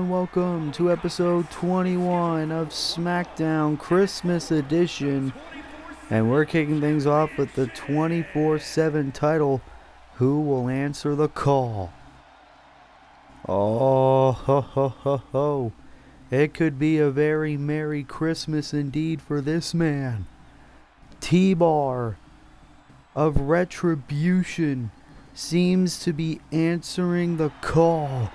and welcome to episode 21 of Smackdown Christmas Edition. And we're kicking things off with the 24/7 title. Who will answer the call? Oh, ho, ho, ho, ho. It could be a very Merry Christmas indeed for this man. T-Bar of Retribution seems to be answering the call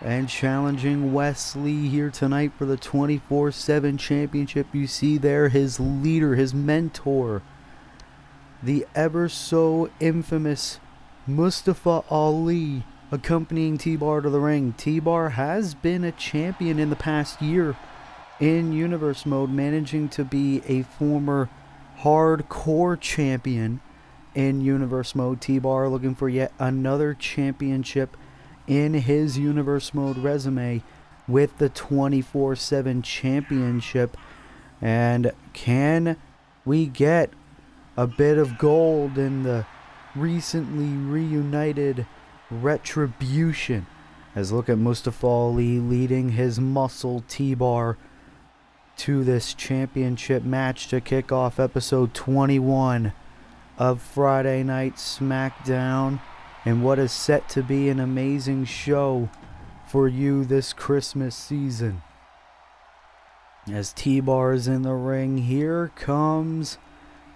and challenging Wesley here tonight for the 24/7 championship. You see there his leader, his mentor, the ever so infamous Mustafa Ali, accompanying T-Bar to the ring. T-Bar has been a champion in the past year in Universe Mode, managing to be a former hardcore champion in Universe Mode. T-Bar looking for yet another championship in his Universe Mode resume with the 24/7 championship. And can we get a bit of gold in the recently reunited Retribution? As look at Mustafa Ali leading his muscle T-Bar to this championship match to kick off episode 21 of Friday Night Smackdown, and what is set to be an amazing show for you this Christmas season. As T-Bar is in the ring, here comes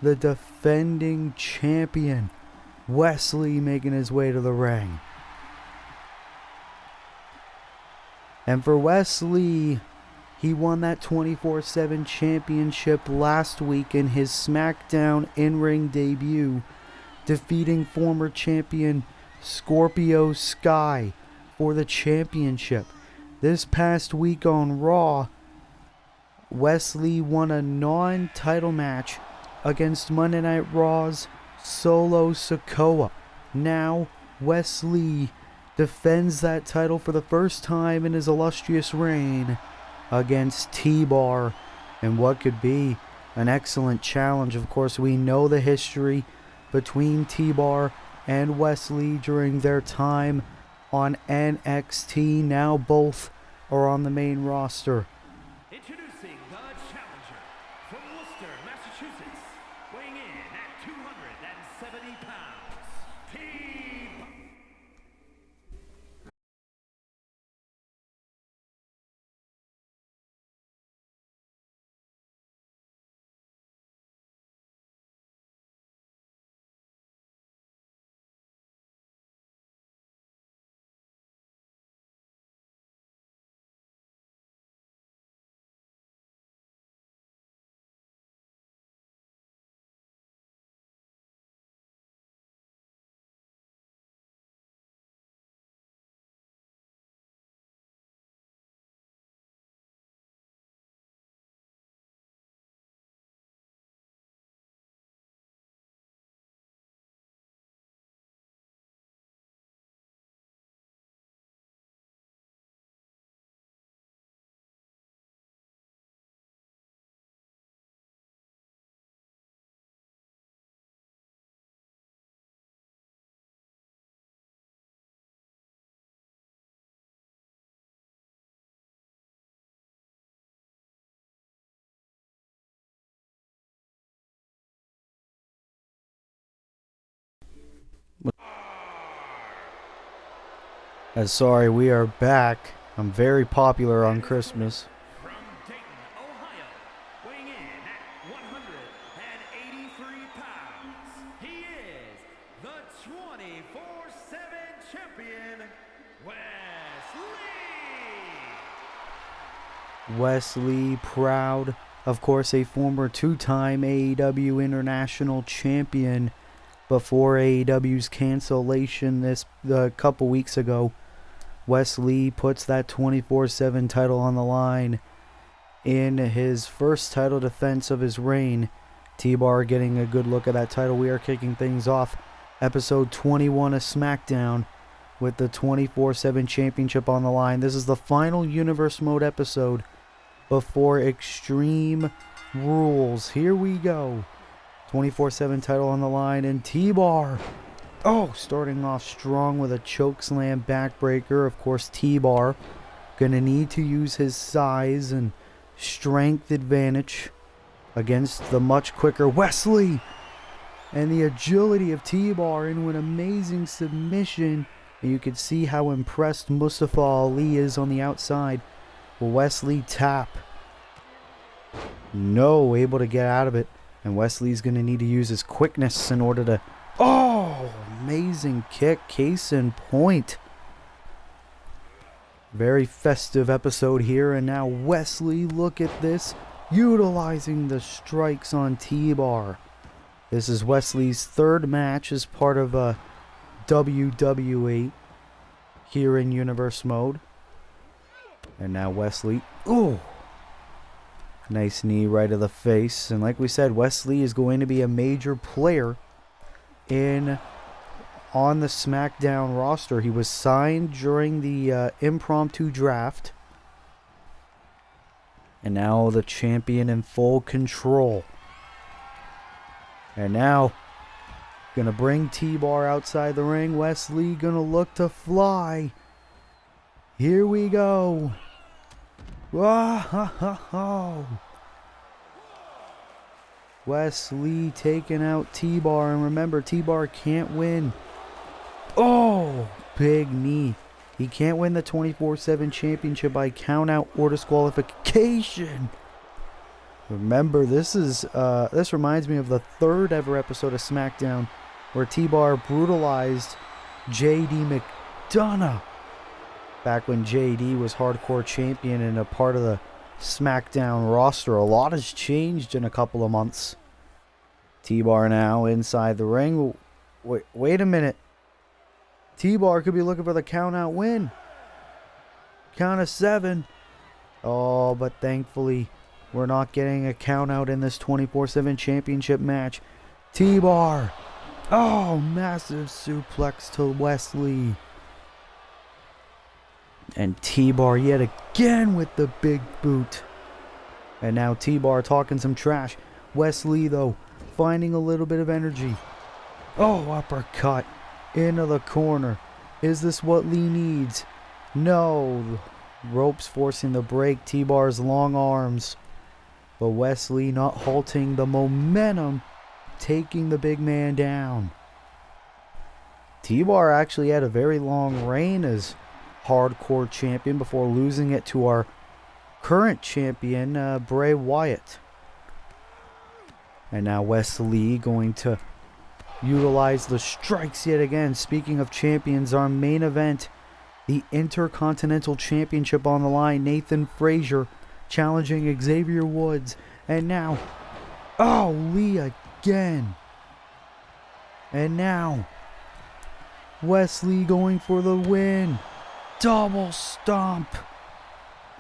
the defending champion, Wesley, making his way to the ring. And for Wesley, he won that 24/7 championship last week in his SmackDown in-ring debut, defeating former champion Scorpio Sky for the championship. This past week on Raw, Wesley won a non-title match against Monday Night Raw's Solo Sikoa. Now, Wesley defends that title for the first time in his illustrious reign against T-Bar, and what could be an excellent challenge. Of course, we know the history between T-Bar and Wesley during their time on NXT. Now both are on the main roster. Introducing the challenger from Worcester, Massachusetts, weighing in at 270 pounds, T-Bar. Sorry, we are back. I'm very popular on Christmas. From Dayton, Ohio, weighing in at 183 pounds, he is the 24/7 champion, Wesley. Wesley Proud, of course, a former two-time AEW International Champion before AEW's cancellation a couple weeks ago. Wesley puts that 24/7 title on the line in his first title defense of his reign. T-Bar getting a good look at that title. We are kicking things off episode 21 of SmackDown with the 24/7 championship on the line. This is the final Universe Mode episode before Extreme Rules. Here we go. 24/7 title on the line, and T-Bar, starting off strong with a chokeslam backbreaker. Of course, T-Bar Gonna need to use his size and strength advantage against the much quicker Wesley. And the agility of T-Bar into an amazing submission. And you can see how impressed Mustafa Ali is on the outside. Will Wesley tap? No, able to get out of it. And Wesley's going to need to use his quickness in order to... Oh, amazing kick. Case in point. Very festive episode here. And now Wesley, look at this. Utilizing the strikes on T-Bar. This is Wesley's third match as part of a WWE here in Universe Mode. And now Wesley. Ooh. Nice knee right to the face. And like we said, Wesley is going to be a major player on the Smackdown roster. He was signed during the impromptu draft. And now the champion in full control. And now, gonna bring T-Bar outside the ring. Wesley gonna look to fly. Here we go. Whoa. Wesley taking out T-Bar. And remember, T-Bar can't win. Oh, big knee. He can't win the 24/7 championship by count out or disqualification. Remember, this reminds me of the third ever episode of Smackdown where T-Bar brutalized JD McDonough back when JD was hardcore champion and a part of the Smackdown roster. A lot has changed in a couple of months. T-Bar now inside the ring. Wait a minute. T-Bar could be looking for the count out win. Count of 7. Oh, but thankfully we're not getting a count out in this 24/7 championship match. T-Bar. Oh, massive suplex to Wesley. And T-Bar yet again with the big boot. And now T-Bar talking some trash. Wesley, though, finding a little bit of energy. Oh, uppercut into the corner. Is this what Lee needs? No. Ropes forcing the break. T-Bar's long arms. But Wesley not halting the momentum, taking the big man down. T-Bar actually had a very long reign as hardcore champion before losing it to our current champion, Bray Wyatt. And now Wesley going to utilize the strikes yet again. Speaking of champions, our main event, the Intercontinental Championship on the line. Nathan Frazier challenging Xavier Woods. And now, oh, Lee again. And now, Wesley going for the win. Double stomp.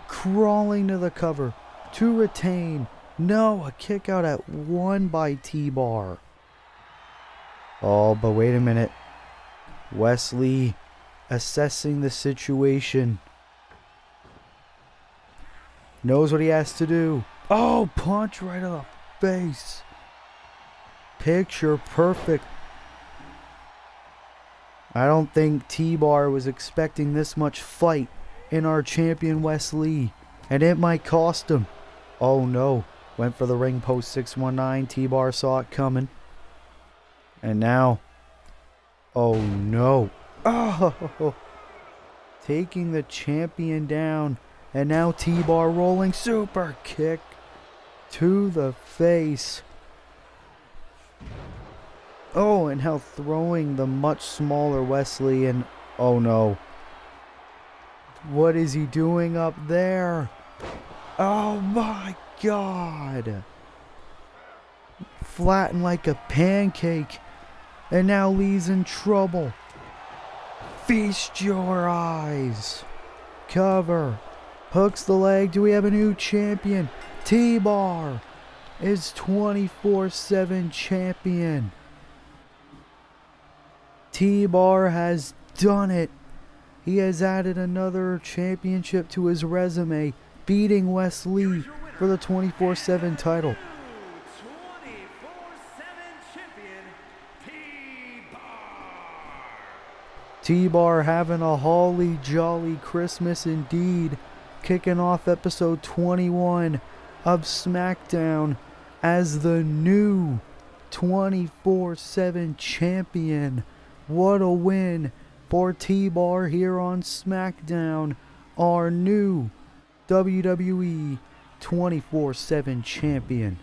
Crawling to the cover to retain. No, a kick out at 1 by T-Bar. Oh, but wait a minute. Wesley assessing the situation. Knows what he has to do. Oh, punch right to the face. Picture perfect. I don't think T-Bar was expecting this much fight in our champion Wesley. And it might cost him. Oh no. Went for the ring post 619. T-Bar saw it coming. And now. Oh no. Oh. Taking the champion down. And now T-Bar rolling super kick to the face. Oh, and how throwing the much smaller Wesley, and oh no. What is he doing up there? Oh my God. Flattened like a pancake. And now Lee's in trouble. Feast your eyes. Cover. Hooks the leg. Do we have a new champion? T-Bar is 24/7 champion. T-Bar has done it. He has added another championship to his resume, beating Wesley for the 24/7 title. 24/7 champion, T-Bar. T-Bar having a holly jolly Christmas indeed, kicking off episode 21 of Smackdown as the new 24/7 champion. What a win for T-Bar here on Smackdown, our new WWE 24/7 champion.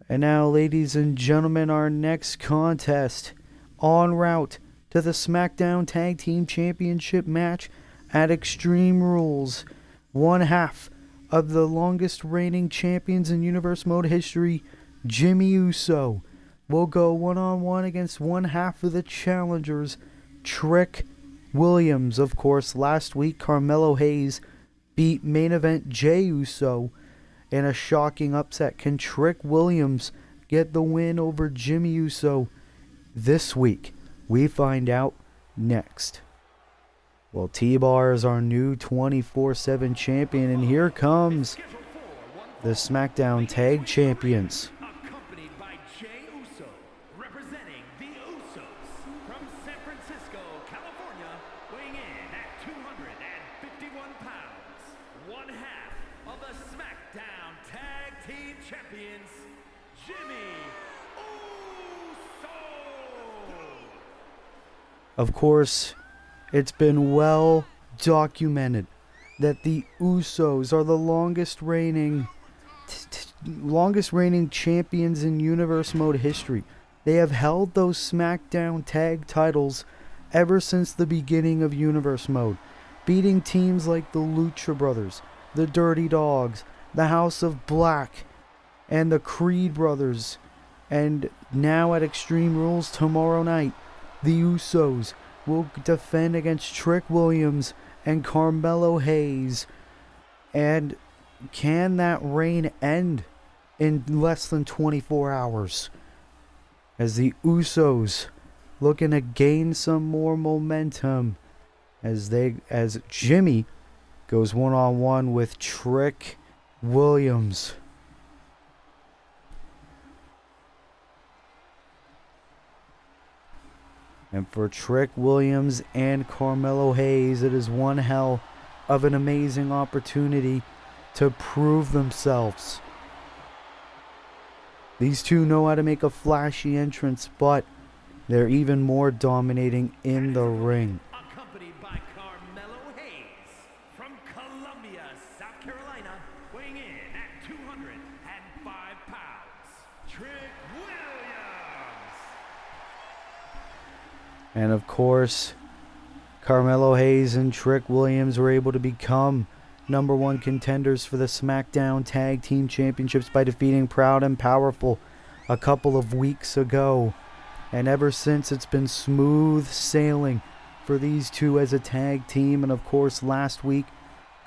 And now, ladies and gentlemen, our next contest en route to the SmackDown Tag Team Championship match at Extreme Rules. One half of the longest reigning champions in Universe Mode history, Jimmy Uso, will go one-on-one against one half of the challengers, Trick Williams. Of course, last week, Carmelo Hayes beat main event Jey Uso in a shocking upset. Can Trick Williams get the win over Jimmy Uso this week? We find out next. Well, T-Bar is our new 24/7 champion, and here comes the SmackDown Tag Champions. Accompanied by Jey Uso, representing the Usos from San Francisco, California, weighing in at 251 pounds. One half of the SmackDown Tag Team Champions, Jimmy Uso. Of course, it's been well documented that the Usos are the longest reigning champions in Universe Mode history. They have held those SmackDown tag titles ever since the beginning of Universe Mode, beating teams like the Lucha Brothers, the Dirty Dogs, the House of Black, and the Creed Brothers. And now at Extreme Rules tomorrow night, the Usos will defend against Trick Williams and Carmelo Hayes. And can that reign end in less than 24 hours? As the Usos looking to gain some more momentum as Jimmy goes one-on-one with Trick Williams. And for Trick Williams and Carmelo Hayes, it is one hell of an amazing opportunity to prove themselves. These two know how to make a flashy entrance, but they're even more dominating in the ring. Accompanied by Carmelo Hayes from Columbia, South Carolina, weighing in at 205 pounds, Trick Williams. And of course, Carmelo Hayes and Trick Williams were able to become number one contenders for the SmackDown Tag Team Championships by defeating Proud and Powerful a couple of weeks ago. And ever since, it's been smooth sailing for these two as a tag team. And of course, last week,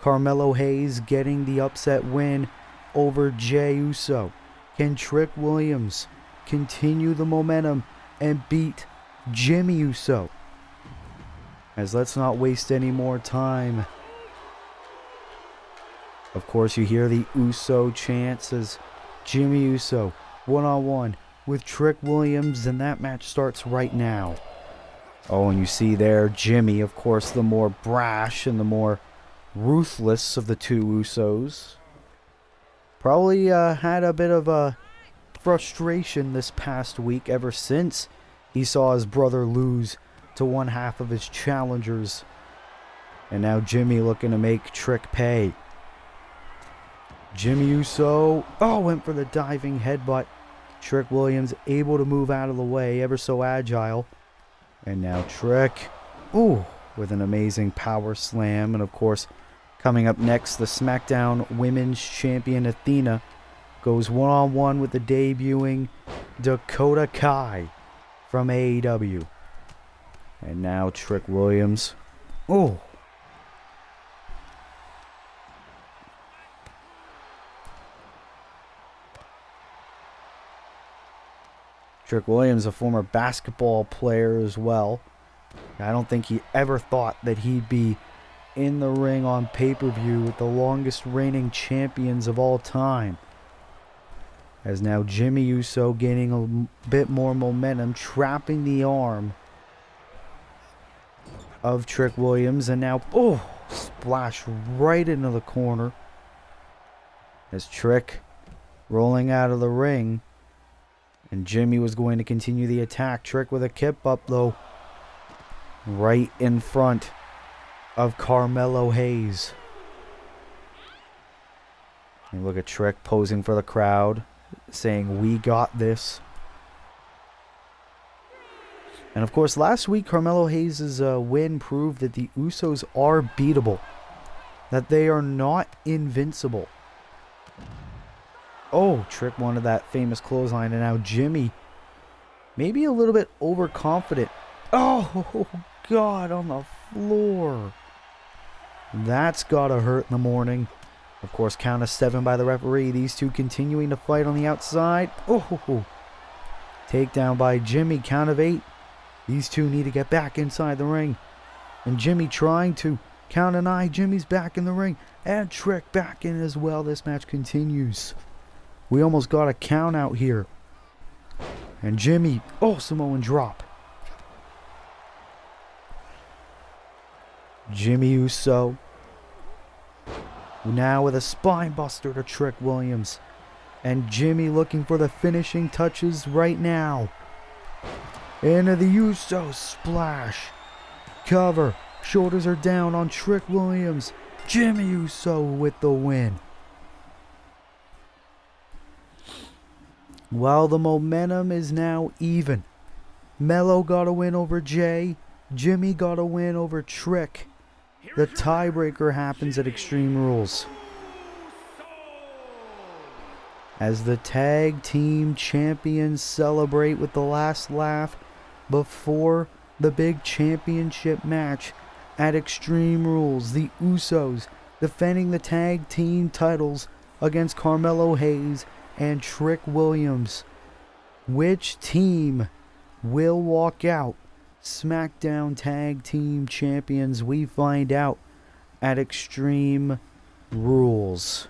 Carmelo Hayes getting the upset win over Jey Uso. Can Trick Williams continue the momentum and beat Jimmy Uso? As let's not waste any more time. Of course, you hear the Uso chants as Jimmy Uso one-on-one with Trick Williams, and that match starts right now. Oh, and you see there Jimmy, of course, the more brash and the more ruthless of the two Usos. Probably had a bit of a frustration this past week ever since he saw his brother lose to one half of his challengers. And now Jimmy looking to make Trick pay. Jimmy Uso, went for the diving headbutt. Trick Williams able to move out of the way, ever so agile. And now Trick, with an amazing power slam. And of course, coming up next, the SmackDown Women's Champion Athena goes one-on-one with the debuting Dakota Kai from AEW. And now Trick Williams. Trick Williams, a former basketball player as well. I don't think he ever thought that he'd be in the ring on pay-per-view with the longest reigning champions of all time. As now Jimmy Uso gaining a bit more momentum, trapping the arm of Trick Williams. And now, splash right into the corner. As Trick rolling out of the ring. And Jimmy was going to continue the attack. Trick with a kip up though. Right in front of Carmelo Hayes. And look at Trick posing for the crowd, saying, "We got this." And of course, last week Carmelo Hayes' win proved that the Usos are beatable, that they are not invincible. Oh, Trick wanted that famous clothesline, and now Jimmy, maybe a little bit overconfident. Oh, God, on the floor. That's gotta hurt in the morning. Of course, count of 7 by the referee. These two continuing to fight on the outside. Oh, takedown by Jimmy, count of 8. These two need to get back inside the ring. And Jimmy trying to count an 9. Jimmy's back in the ring. And Trick back in as well. This match continues. We almost got a count out here. And Jimmy, Samoan drop. Jimmy Uso. Now with a spine buster to Trick Williams. And Jimmy looking for the finishing touches right now. Into the Uso splash. Cover. Shoulders are down on Trick Williams. Jimmy Uso with the win. While the momentum is now even. Mello got a win over Jay. Jimmy got a win over Trick. The tiebreaker happens at Extreme Rules. As the tag team champions celebrate with the last laugh before the big championship match at Extreme Rules, the Usos defending the tag team titles against Carmelo Hayes and Trick Williams. Which team will walk out Smackdown Tag Team Champions? We find out at Extreme Rules.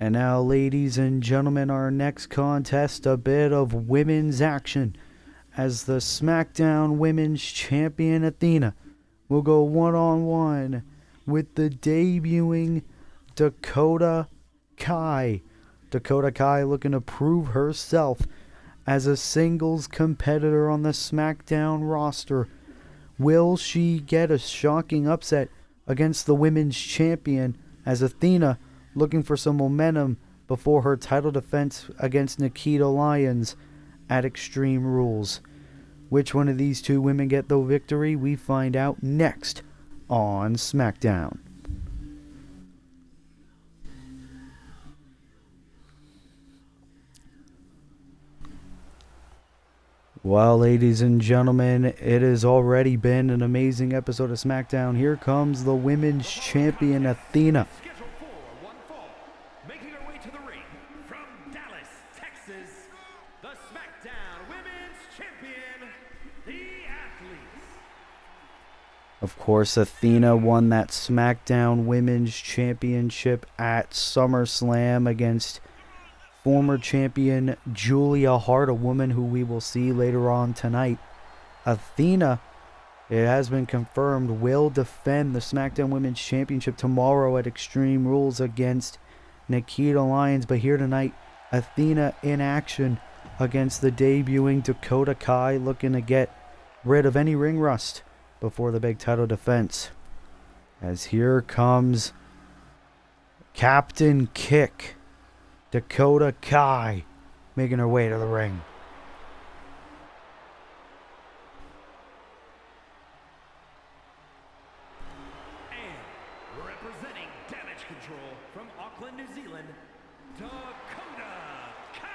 And now, ladies and gentlemen, our next contest, a bit of women's action, as the SmackDown Women's Champion Athena will go one-on-one with the debuting Dakota Kai. Dakota Kai looking to prove herself as a singles competitor on the SmackDown roster. Will she get a shocking upset against the women's champion, as Athena looking for some momentum before her title defense against Nikita Lyons at Extreme Rules? Which one of these two women get the victory? We find out next on SmackDown. Well, ladies and gentlemen, it has already been an amazing episode of SmackDown. Here comes the women's champion, Athena. Scheduled for one fall, making her way to the ring from Dallas, Texas, the SmackDown Women's Champion, the Athletes. Of course, Athena won that SmackDown Women's Championship at SummerSlam against former champion Julia Hart, a woman who we will see later on tonight. Athena, it has been confirmed, will defend the SmackDown Women's Championship tomorrow at Extreme Rules against Nikita Lyons. But here tonight, Athena in action against the debuting Dakota Kai, looking to get rid of any ring rust before the big title defense. As here comes Captain Kick, Dakota Kai, making her way to the ring. And representing Damage Control from Auckland, New Zealand, Dakota Kai.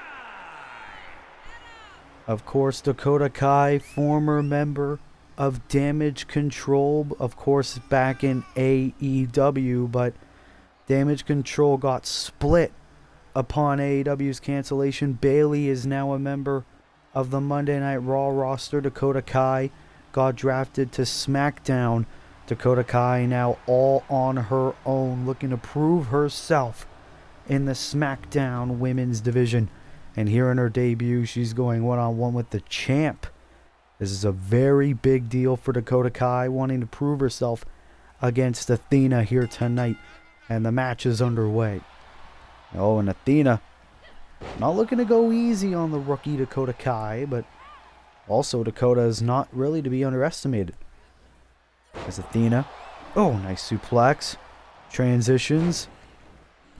Of course, Dakota Kai, former member of Damage Control, of course back in AEW, but Damage Control got split upon AEW's cancellation. Bayley is now a member of the Monday Night Raw roster. Dakota Kai got drafted to SmackDown Dakota Kai now all on her own, looking to prove herself in the Smackdown women's division. And here in her debut, she's going one-on-one with the champ. This is a very big deal for Dakota Kai, wanting to prove herself against Athena here tonight. And the match is underway. Oh, and Athena not looking to go easy on the rookie Dakota Kai, but also Dakota is not really to be underestimated. As Athena, oh, nice suplex, transitions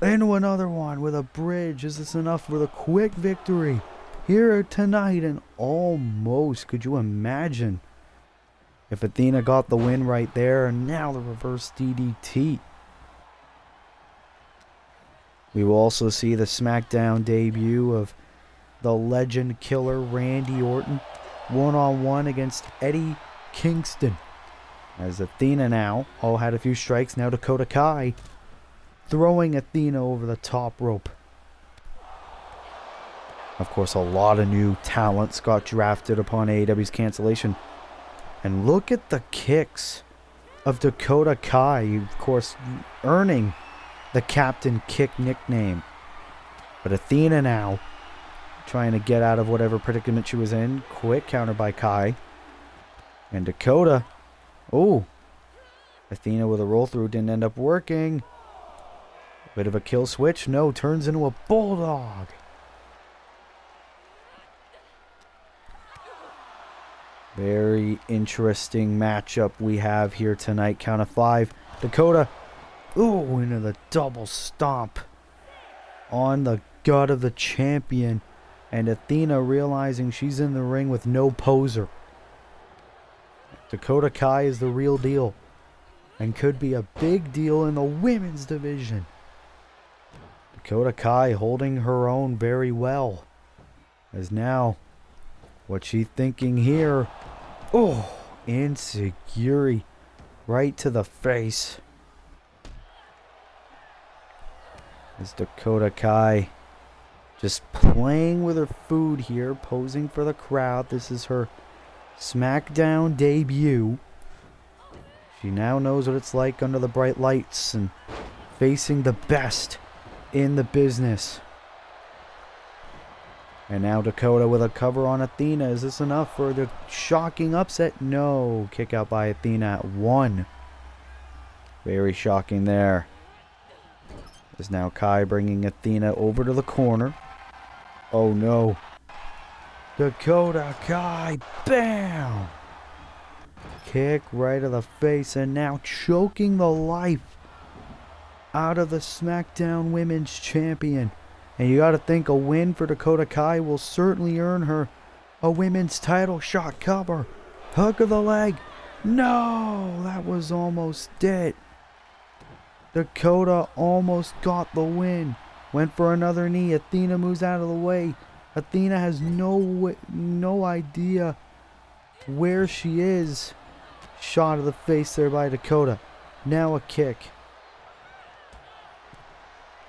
into another one with a bridge. Is this enough for the quick victory here tonight? And almost, could you imagine if Athena got the win right there? And now the reverse DDT. We will also see the SmackDown debut of the legend killer Randy Orton one-on-one against Eddie Kingston. As Athena now, had a few strikes. Now Dakota Kai throwing Athena over the top rope. Of course, a lot of new talents got drafted upon AEW's cancellation. And look at the kicks of Dakota Kai, of course, earning the Captain Kick nickname. But Athena now trying to get out of whatever predicament she was in. Quick counter by Kai. And Dakota, Athena with a roll through, didn't end up working. Bit of a kill switch. No, turns into a bulldog. Very interesting matchup we have here tonight. Count of 5. Dakota, into the double stomp on the gut of the champion. And Athena realizing she's in the ring with no poser. Dakota Kai is the real deal and could be a big deal in the women's division. Dakota Kai holding her own very well. As now, what's she thinking here? Insecurity right to the face. As Dakota Kai just playing with her food here, posing for the crowd. This is her SmackDown debut. She now knows what it's like under the bright lights and facing the best in the business. And now Dakota with a cover on Athena. Is this enough for the shocking upset? No. Kick out by Athena at 1. Very shocking there. Is now Kai bringing Athena over to the corner. Oh no. Dakota Kai, bam! Kick right to the face, and now choking the life out of the SmackDown Women's Champion. And you gotta think a win for Dakota Kai will certainly earn her a women's title shot. Cover. Hook of the leg. No! That was almost it. Dakota almost got the win. Went for another knee. Athena moves out of the way. Athena has no idea where she is. Shot of the face there by Dakota. Now a kick.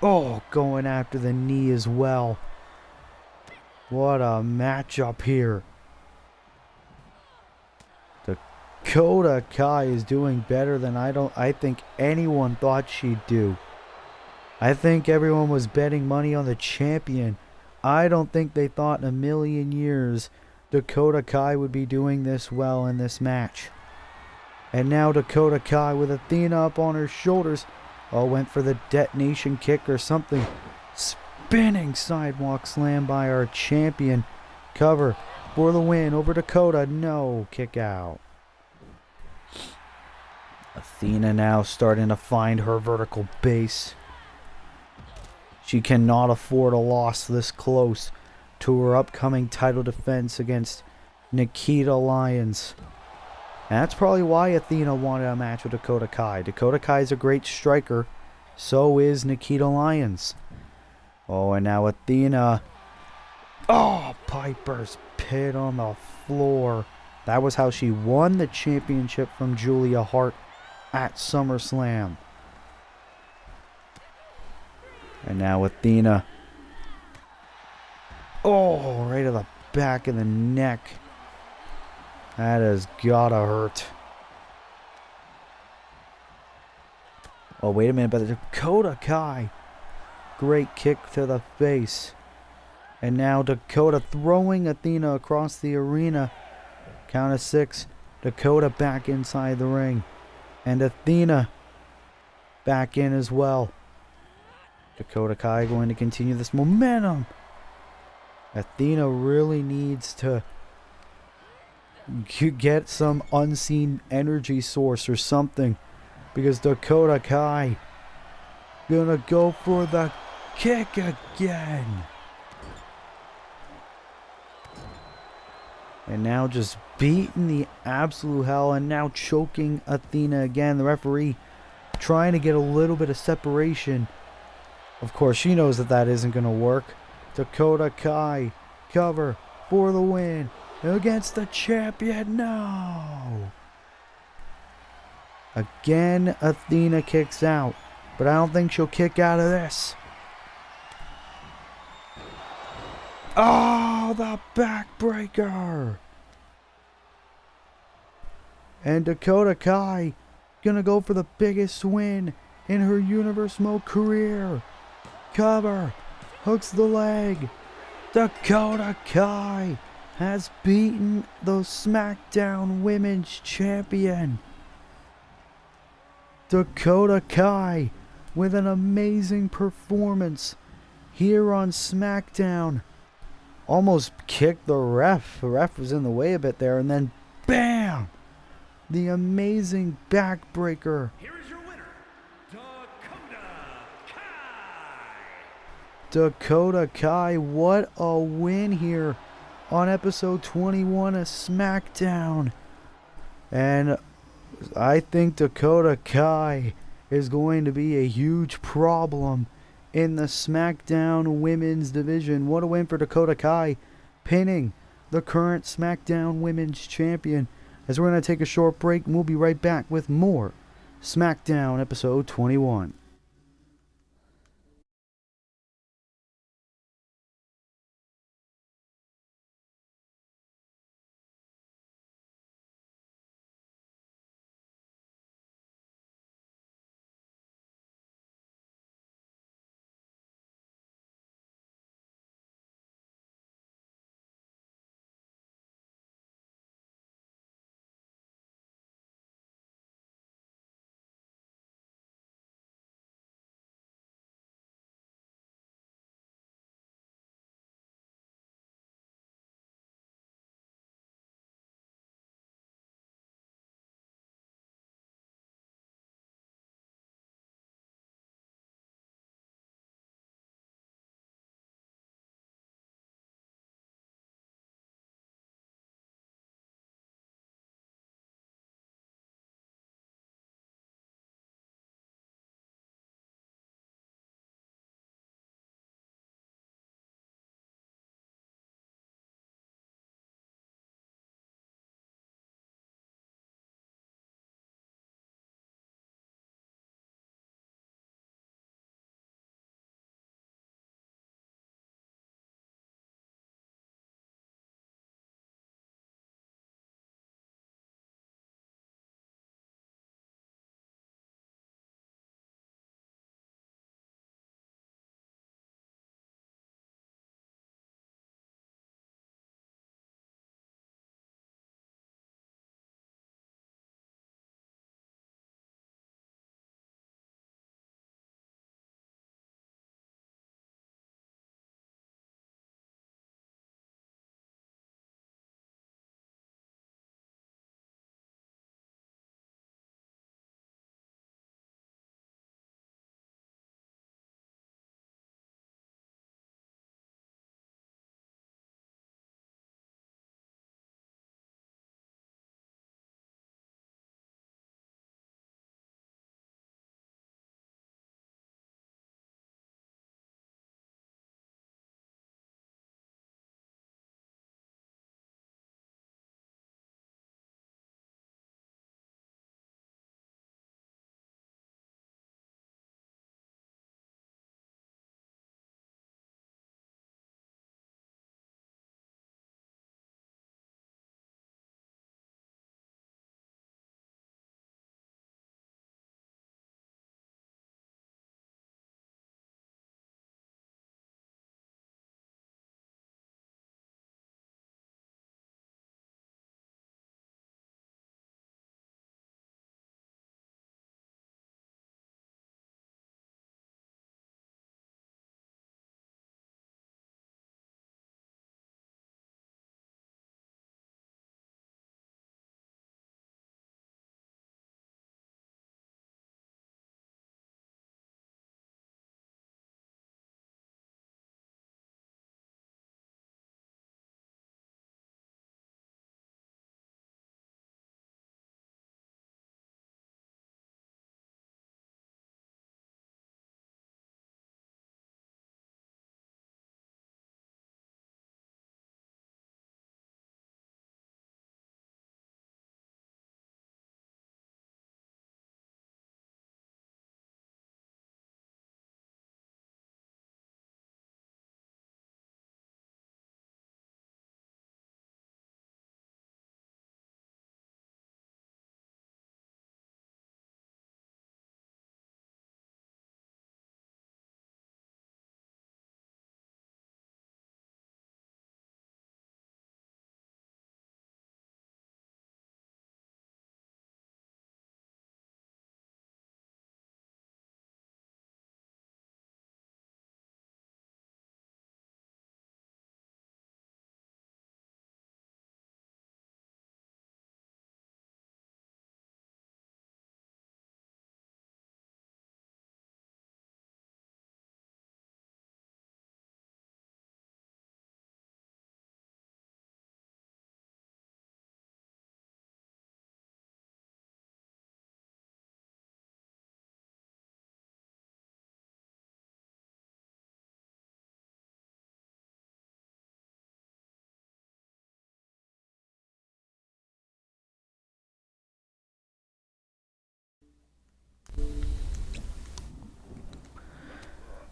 Going after the knee as well. What a matchup here. Dakota Kai is doing better than I think anyone thought she'd do. I think everyone was betting money on the champion. I don't think they thought in a million years Dakota Kai would be doing this well in this match. And now Dakota Kai with Athena up on her shoulders. Went for the detonation kick or something. Spinning sidewalk slam by our champion. Cover for the win over Dakota. No, kick out. Athena now starting to find her vertical base. She cannot afford a loss this close to her upcoming title defense against Nikita Lyons. And that's probably why Athena wanted a match with Dakota Kai. Dakota Kai is a great striker. So is Nikita Lyons. And now Athena. Piper's Pit on the floor. That was how she won the championship from Julia Hart at SummerSlam. And now Athena. Right to the back of the neck. That has gotta hurt. Oh, wait a minute, but Dakota Kai. Great kick to the face. And now Dakota throwing Athena across the arena. Count of 6. Dakota back inside the ring. And Athena back in as well. Dakota Kai going to continue this momentum. Athena really needs to get some unseen energy source or something. Because Dakota Kai gonna go for the kick again. And now just beating the absolute hell, and now choking Athena again. The referee trying to get a little bit of separation. Of course, she knows that that isn't going to work. Dakota Kai, cover for the win against the champion. No! Again, Athena kicks out, but I don't think she'll kick out of this. Oh, the backbreaker! And Dakota Kai gonna go for the biggest win in her Universe Mode career. Cover, hooks the leg. Dakota Kai has beaten the Smackdown Women's Champion. Dakota Kai with an amazing performance here on SmackDown. Almost kicked the ref. The ref was in the way a bit there, and then BAM! The amazing backbreaker. Here is your winner, Dakota Kai. Dakota Kai, what a win here on episode 21 of SmackDown. And I think Dakota Kai is going to be a huge problem in the SmackDown Women's division. What a win for Dakota Kai, pinning the current SmackDown Women's Champion. As we're going to take a short break, and we'll be right back with more SmackDown episode 21.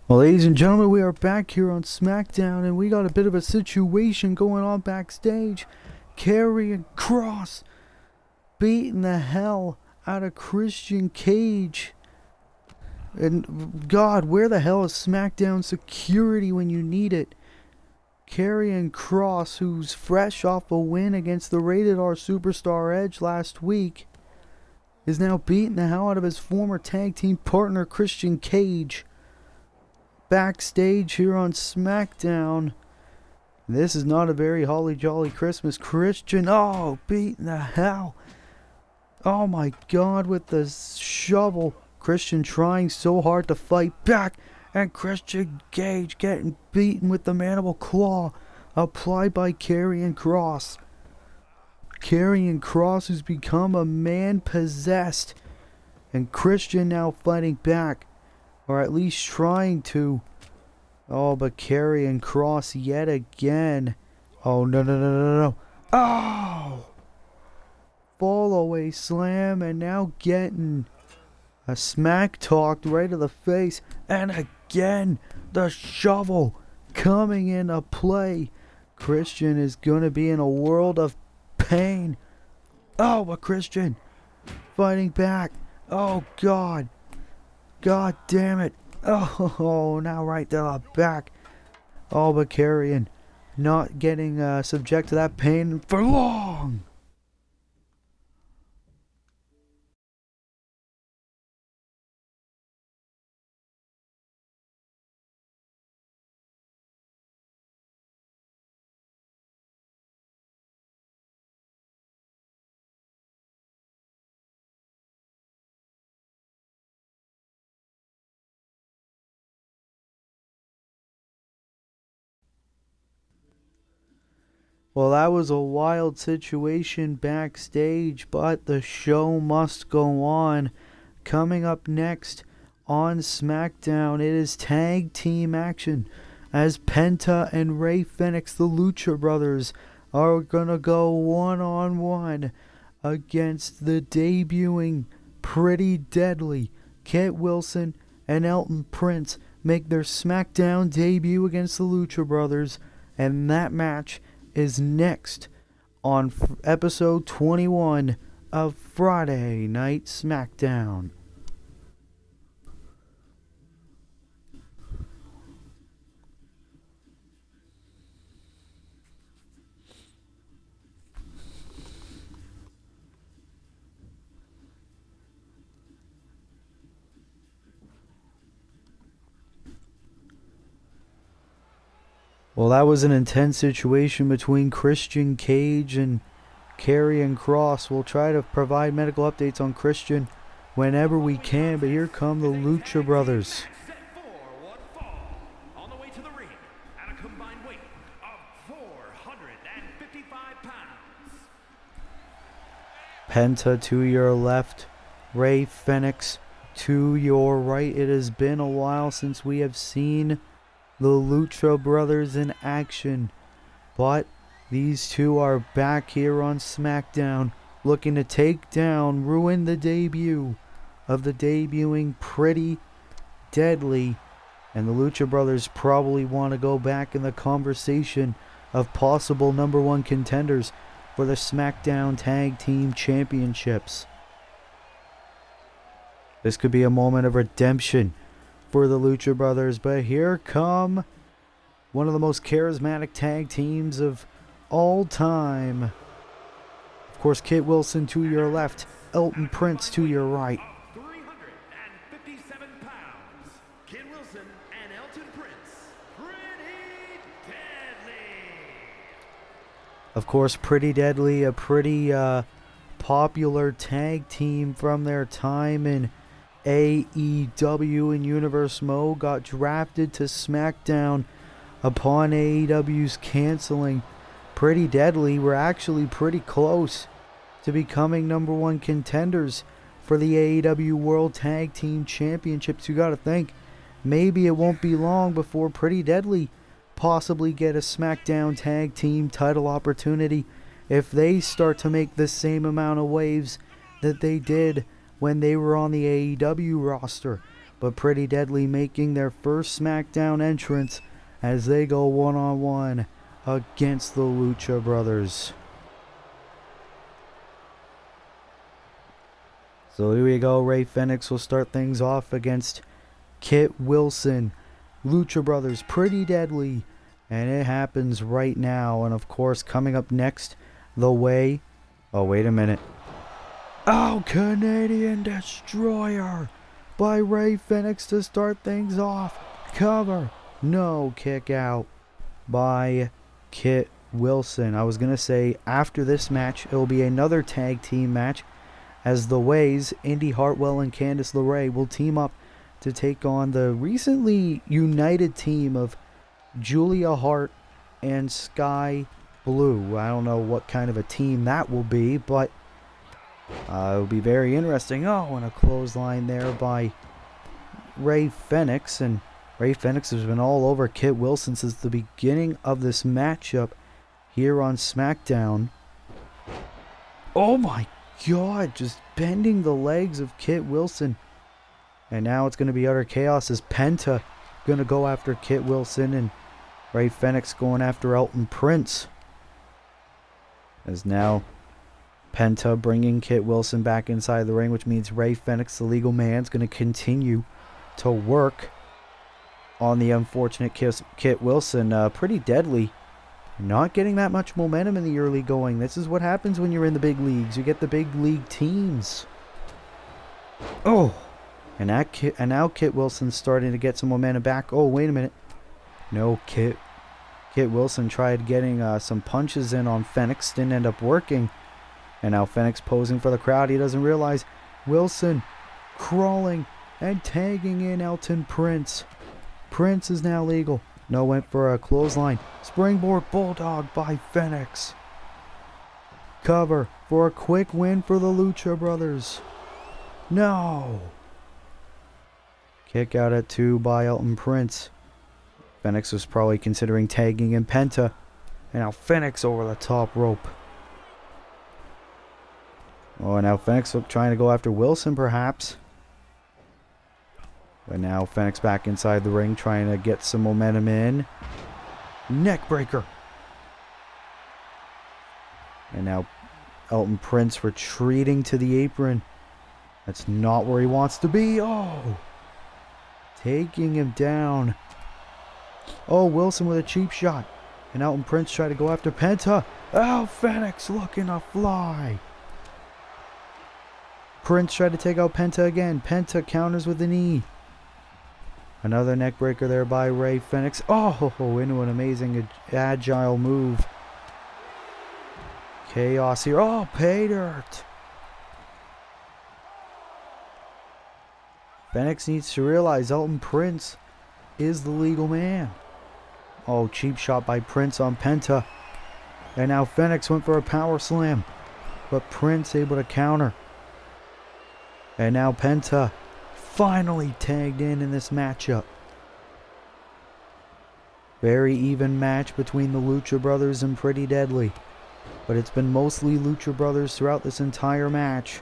Well, ladies and gentlemen, we are back here on SmackDown, and we got a bit of a situation going on backstage. Karrion Kross beating the hell out of Christian Cage. And God, where the hell is SmackDown security when you need it? Karrion Kross, who's fresh off a win against the Rated R Superstar Edge last week, is now beating the hell out of his former tag team partner Christian Cage. Backstage here on SmackDown. This is not a very holly jolly Christmas. Christian, beating the hell. Oh my God, with the shovel. Christian trying so hard to fight back. And Christian Cage getting beaten with the mandible claw applied by Karrion Kross. Karrion Kross has become a man possessed. And Christian now fighting back. Or at least trying to. Oh, but Karrion Kross yet again. Oh, no. Oh! Fall away slam, and now getting a smack talked right to the face. And again, the shovel coming into play. Christian is going to be in a world of pain. Oh, but Christian fighting back. Oh, God. God damn it. Oh, now right to the back. Oh, but Karrion not getting subject to that pain for long. Well, that was a wild situation backstage, but the show must go on. Coming up next on SmackDown, it is tag team action as Penta and Rey Fenix, the Lucha Brothers, are gonna go one-on-one against the debuting Pretty Deadly. Kit Wilson and Elton Prince make their SmackDown debut against the Lucha Brothers, and that match is next on episode 21 of Friday Night SmackDown. Well, that was an intense situation between Christian Cage and Karrion Kross. We'll try to provide medical updates on Christian whenever we can, but here come the Lucha Brothers. Set for one fall. On the way to the ring at a combined weight of 455 pounds. Penta to your left, Rey Fenix to your right. It has been a while since we have seen the Lucha Brothers in action, but these two are back here on SmackDown, looking to take down, ruin the debut of the debuting Pretty Deadly, and the Lucha Brothers probably want to go back in the conversation of possible number one contenders for the SmackDown Tag Team Championships. This could be a moment of redemption for the Lucha Brothers, but here come one of the most charismatic tag teams of all time. Of course, Kit Wilson to your left, Elton Prince to your right. 357 pounds. Kit Wilson and Elton Prince. Pretty Deadly. Of course, Pretty Deadly, a pretty popular tag team from their time in AEW and Universe Mo, got drafted to SmackDown upon AEW's canceling. Pretty Deadly were actually pretty close to becoming number one contenders for the AEW World Tag Team Championships. You gotta think, maybe it won't be long before Pretty Deadly possibly get a SmackDown Tag Team title opportunity if they start to make the same amount of waves that they did when they were on the AEW roster. but Pretty Deadly making their first SmackDown entrance as they go one-on-one against the Lucha Brothers. So here we go. Rey Fenix will start things off against Kit Wilson, Lucha Brothers, Pretty Deadly, and it happens right now. And of course, coming up next, The Way. Oh, wait a minute. Oh, Canadian Destroyer by Rey Fenix to start things off. Cover. No, kick out by Kit Wilson. I was going to say after this match, it will be another tag team match as The Ways, Indy Hartwell and Candice LeRae will team up to take on the recently united team of Julia Hart and Sky Blue. I don't know what kind of a team that will be, but it will be very interesting. Oh, and a clothesline there by Rey Fenix. And Rey Fenix has been all over Kit Wilson since the beginning of this matchup here on SmackDown. Oh my God, just bending the legs of Kit Wilson. And now it's going to be utter chaos as Penta going to go after Kit Wilson and Rey Fenix going after Elton Prince. As now Penta bringing Kit Wilson back inside the ring, which means Rey Fenix, the legal man, is going to continue to work on the unfortunate Kit Wilson. Pretty Deadly. Not getting that much momentum in the early going. This is what happens when you're in the big leagues. You get the big league teams. Oh, and now Kit Wilson's starting to get some momentum back. Oh, wait a minute. No, Kit Wilson tried getting some punches in on Fenix. Didn't end up working. And now Fenix posing for the crowd. He doesn't realize Wilson crawling and tagging in Elton Prince. Prince is now legal. No, went for a clothesline. Springboard Bulldog by Fenix. Cover for a quick win for the Lucha Brothers. No. Kick out at 2 by Elton Prince. Fenix was probably considering tagging in Penta. And now Fenix over the top rope. Oh, now Fenix trying to go after Wilson perhaps. But now Fenix back inside the ring trying to get some momentum in. Neckbreaker. And now Elton Prince retreating to the apron. That's not where he wants to be. Oh! Taking him down. Oh, Wilson with a cheap shot. And Elton Prince tried to go after Penta. Oh, Fenix looking to fly. Prince tried to take out Penta again. Penta counters with the knee. Another neckbreaker there by Rey Fenix. Oh, into an amazing agile move. Chaos here. Oh, pay dirt. Fenix needs to realize Elton Prince is the legal man. Oh, cheap shot by Prince on Penta. And now Fenix went for a power slam. But Prince able to counter. And now Penta finally tagged in this matchup. Very even match between the Lucha Brothers and Pretty Deadly. But it's been mostly Lucha Brothers throughout this entire match.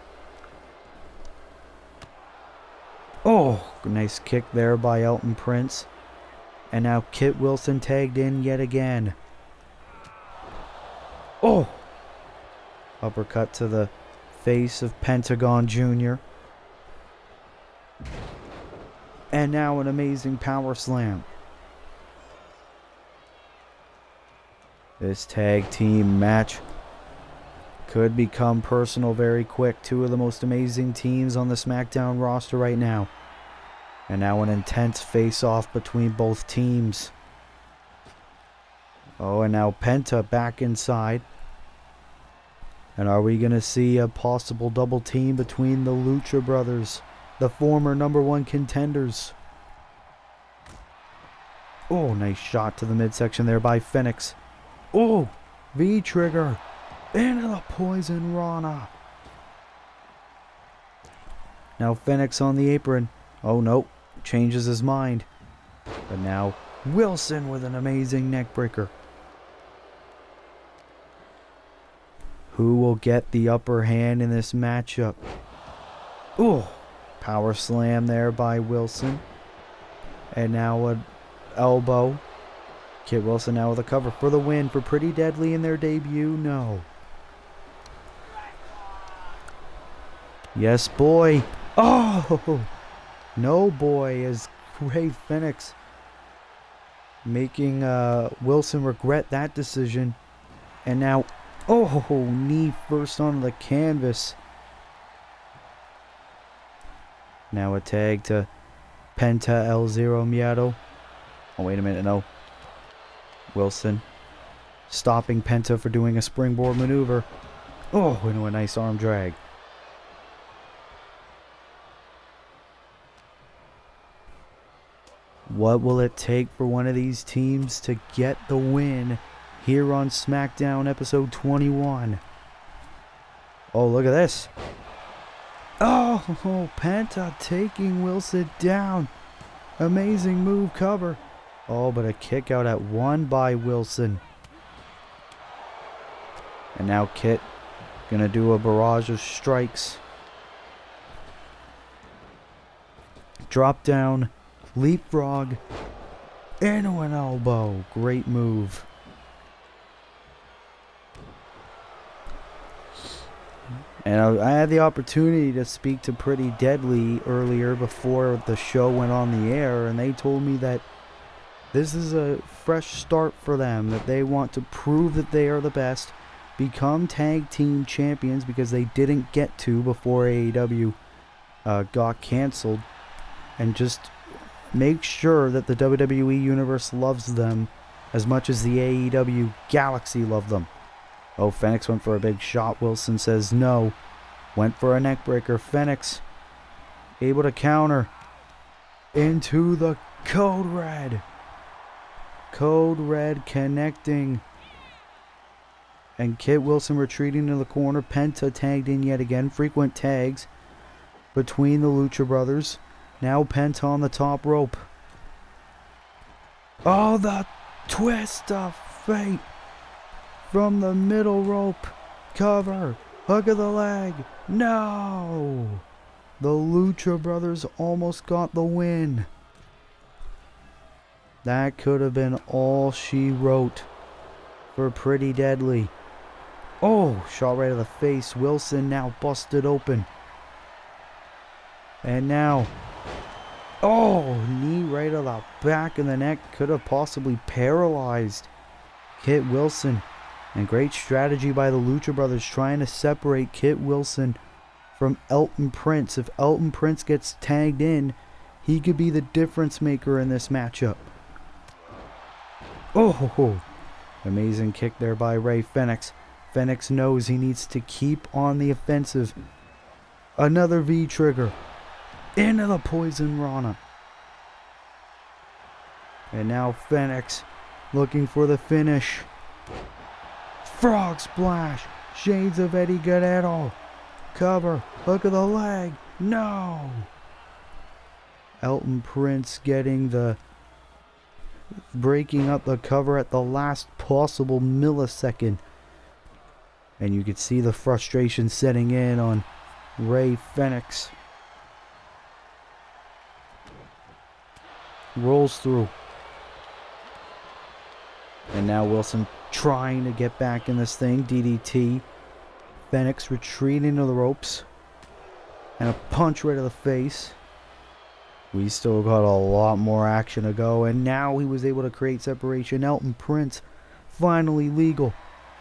Oh, nice kick there by Elton Prince. And now Kit Wilson tagged in yet again. Oh! Uppercut to the face of Pentagon Jr. And now an amazing power slam. This tag team match could become personal very quick. Two of the most amazing teams on the SmackDown roster right now. And now an intense face-off between both teams. Oh, and now Penta back inside. And are we going to see a possible double team between the Lucha Brothers, the former #1 contenders? Oh, nice shot to the midsection there by Fenix. Oh, V-trigger into the Poison Rana. Now Fenix on the apron. Oh, nope. Changes his mind. But now Wilson with an amazing neckbreaker. Who will get the upper hand in this matchup? Oh, Power slam there by Wilson. And now an elbow. Kit Wilson now with a cover for the win for Pretty Deadly in their debut. No. Yes, boy. Oh! No, boy, as Rey Fenix making Wilson regret that decision. And now, oh, knee first on the canvas. Now a tag to Penta El Zero Miedo. Oh, wait a minute, no. Wilson stopping Penta for doing a springboard maneuver. Oh, into a nice arm drag. What will it take for one of these teams to get the win here on Smackdown episode 21? Oh, look at this. Oh, Penta taking Wilson down. Amazing move cover. Oh, but a kick out at one by Wilson. And now Kit gonna do a barrage of strikes. Drop down. Leapfrog into an elbow. Great move. And I had the opportunity to speak to Pretty Deadly earlier before the show went on the air, and they told me that this is a fresh start for them, that they want to prove that they are the best, become tag team champions because they didn't get to before AEW got canceled, and just make sure that the WWE Universe loves them as much as the AEW Galaxy love them. Oh, Fenix went for a big shot. Wilson says no. Went for a neckbreaker. Fenix able to counter into the Code Red. Code Red connecting. And Kit Wilson retreating to the corner. Penta tagged in yet again. Frequent tags between the Lucha Brothers. Now Penta on the top rope. Oh, the twist of fate from the middle rope. Cover. Hook of the leg. No! The Lucha Brothers almost got the win. That could have been all she wrote for Pretty Deadly. Oh, shot right to the face. Wilson now busted open. And now, oh, knee right to the back of the neck. Could have possibly paralyzed Kit Wilson. And great strategy by the Lucha Brothers trying to separate Kit Wilson from Elton Prince. If Elton Prince gets tagged in, he could be the difference maker in this matchup. Oh, amazing kick there by Rey Fenix. Fenix knows he needs to keep on the offensive. Another V-trigger. Into the Poison Rana. And now Fenix looking for the finish. Frog splash. Shades of Eddie Guerrero. Cover. Hook of the leg. No. Elton Prince getting the breaking up the cover at the last possible millisecond. And you could see the frustration setting in on Rey Fenix. Rolls through. And now Wilson trying to get back in this thing. DDT. Fenix retreating to the ropes. And a punch right to the face. We still got a lot more action to go. And now he was able to create separation. Elton Prince finally legal.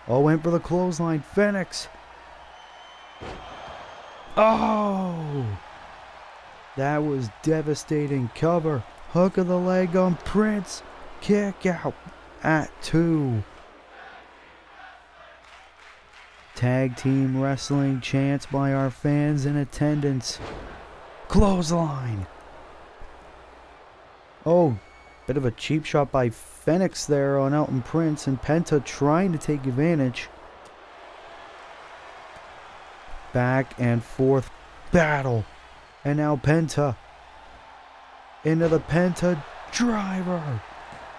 Oh, went for the clothesline. Fenix. Oh! That was devastating. Cover. Hook of the leg on Prince. Kick out at 2. Tag team wrestling chants by our fans in attendance. Clothesline. Oh, bit of a cheap shot by Fenix there on Elton Prince, and Penta trying to take advantage. Back and forth battle. And now Penta into the Penta driver.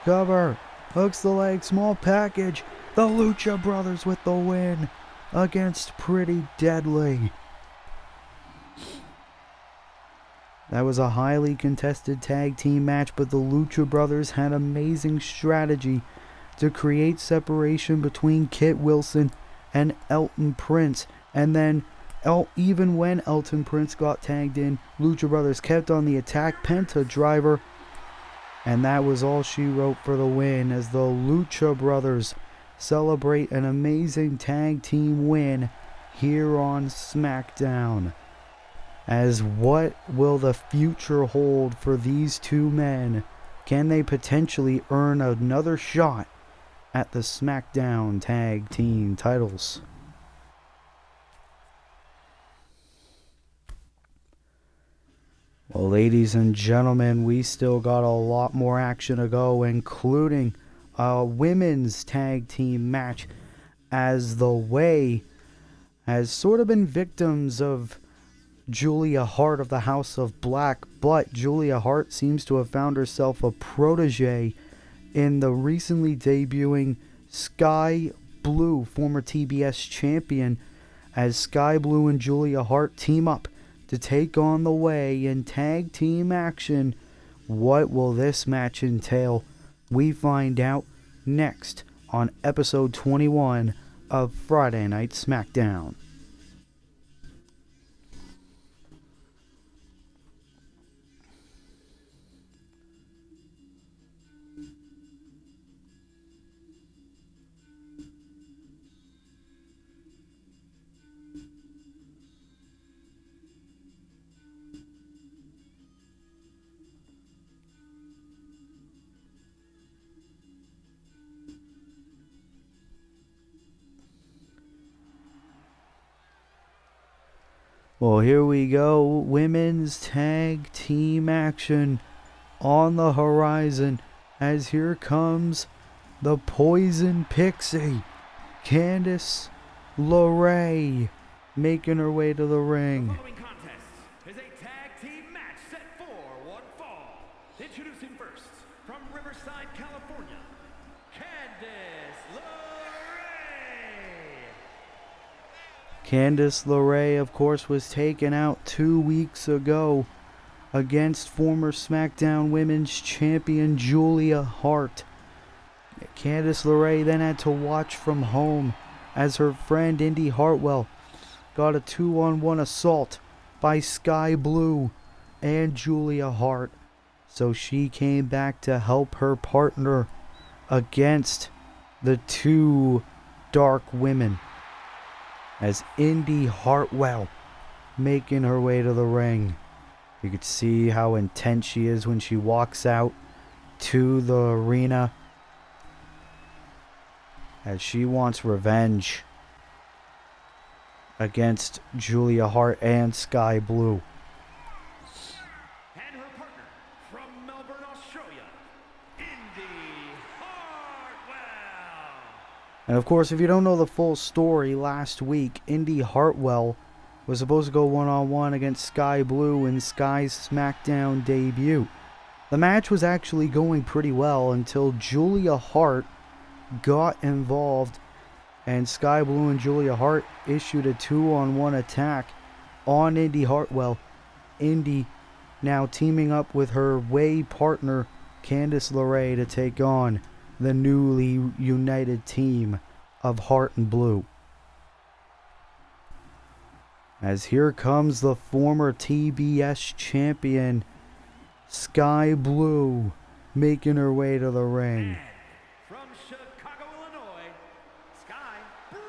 Cover. Hooks the leg. Small package. The Lucha Brothers with the win against Pretty Deadly. That was a highly contested tag team match, but the Lucha Brothers had amazing strategy to create separation between Kit Wilson and Elton Prince. And then, even when Elton Prince got tagged in, Lucha Brothers kept on the attack, Penta Driver, and that was all she wrote for the win as the Lucha Brothers celebrate an amazing tag team win here on SmackDown. As what will the future hold for these two men? Can they potentially earn another shot at the SmackDown tag team titles? Well, ladies and gentlemen, we still got a lot more action to go, including a women's tag team match, as The Way has sort of been victims of Julia Hart of the House of Black, but Julia Hart seems to have found herself a protege in the recently debuting Sky Blue, former TBS champion, as Sky Blue and Julia Hart team up to take on The Way in tag team action. What will this match entail? We find out next on episode 21 of Friday Night SmackDown. Well, here we go. Women's tag team action on the horizon, as here comes the Poison Pixie, Candice LeRae, making her way to the ring. The following contest is a tag team match set for one fall. Introducing first, from Riverside, California, Candice LeRae. Candice LeRae, of course, was taken out 2 weeks ago against former SmackDown Women's Champion Julia Hart. Candice LeRae then had to watch from home as her friend Indy Hartwell got a 2-on-1 assault by Sky Blue and Julia Hart. So she came back to help her partner against the two dark women, as Indy Hartwell making her way to the ring. You could see how intense she is when she walks out to the arena, as she wants revenge against Julia Hart and Sky Blue. And her partner from Melbourne, Australia, Indy Hartwell. And of course, if you don't know the full story, last week Indy Hartwell was supposed to go one-on-one against Sky Blue in Sky's SmackDown debut. The match was actually going pretty well until Julia Hart got involved, and Sky Blue and Julia Hart issued a 2-on-1 attack on Indy Hartwell. Indy now teaming up with her Way partner Candice LeRae to take on the newly united team of Hart and Blue. As here comes the former TBS champion Sky Blue making her way to the ring. From Chicago, Illinois, Sky Brute.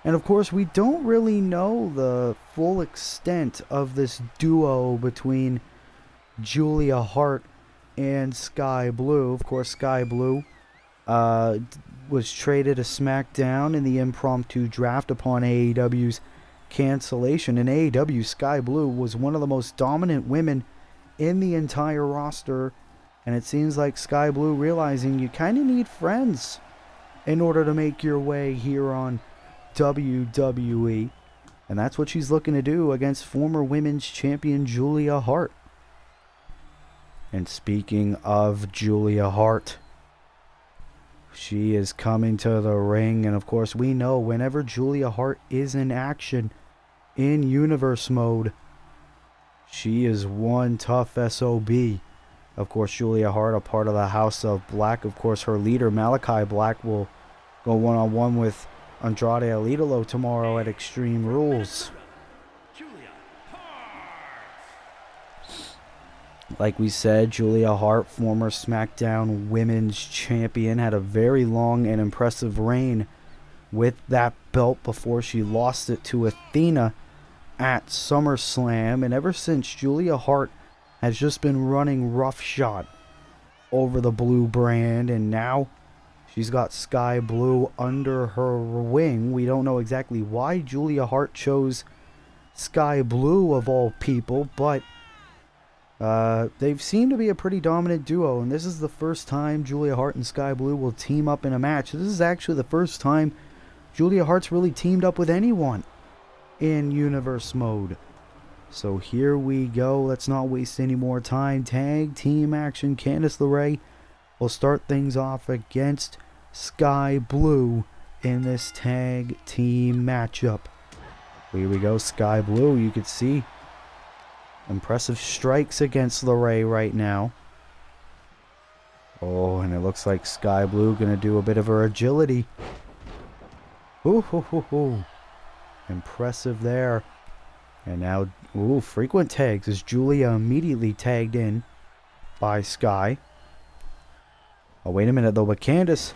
And of course, we don't really know the full extent of this duo between Julia Hart and Sky Blue. Of course, Sky Blue was traded to SmackDown in the impromptu draft upon AEW's cancellation. In AEW, Sky Blue was one of the most dominant women in the entire roster, and it seems like Sky Blue realizing you kind of need friends in order to make your way here on WWE, and that's what she's looking to do against former women's champion Julia Hart. And speaking of Julia Hart, she is coming to the ring, and of course we know whenever Julia Hart is in action in universe mode, She is one tough SOB. Of course, Julia Hart, a part of the House of Black. Of course, her leader, Malachi Black, will go one-on-one with Andrade El Idolo tomorrow at Extreme Rules. Julia Hart. Like we said, Julia Hart, former SmackDown Women's Champion, had a very long and impressive reign with that belt before she lost it to Athena at SummerSlam. And ever since, Julia Hart has just been running roughshod over the blue brand, and now she's got Sky Blue under her wing. We don't know exactly why Julia Hart chose Sky Blue of all people, but they've seemed to be a pretty dominant duo, and this is the first time Julia Hart and Sky Blue will team up in a match. This is actually the first time Julia Hart's really teamed up with anyone in Universe mode. So here we go. Let's not waste any more time. Tag team action. Candice LeRae will start things off against Sky Blue in this tag team matchup. Here we go. Sky Blue, you can see impressive strikes against LeRae right now. Oh, and it looks like Sky Blue gonna do a bit of her agility. Ooh, hoo, hoo, hoo. Impressive there. And now, ooh, frequent tags as Julia immediately tagged in by Sky. Oh, wait a minute though, but Candice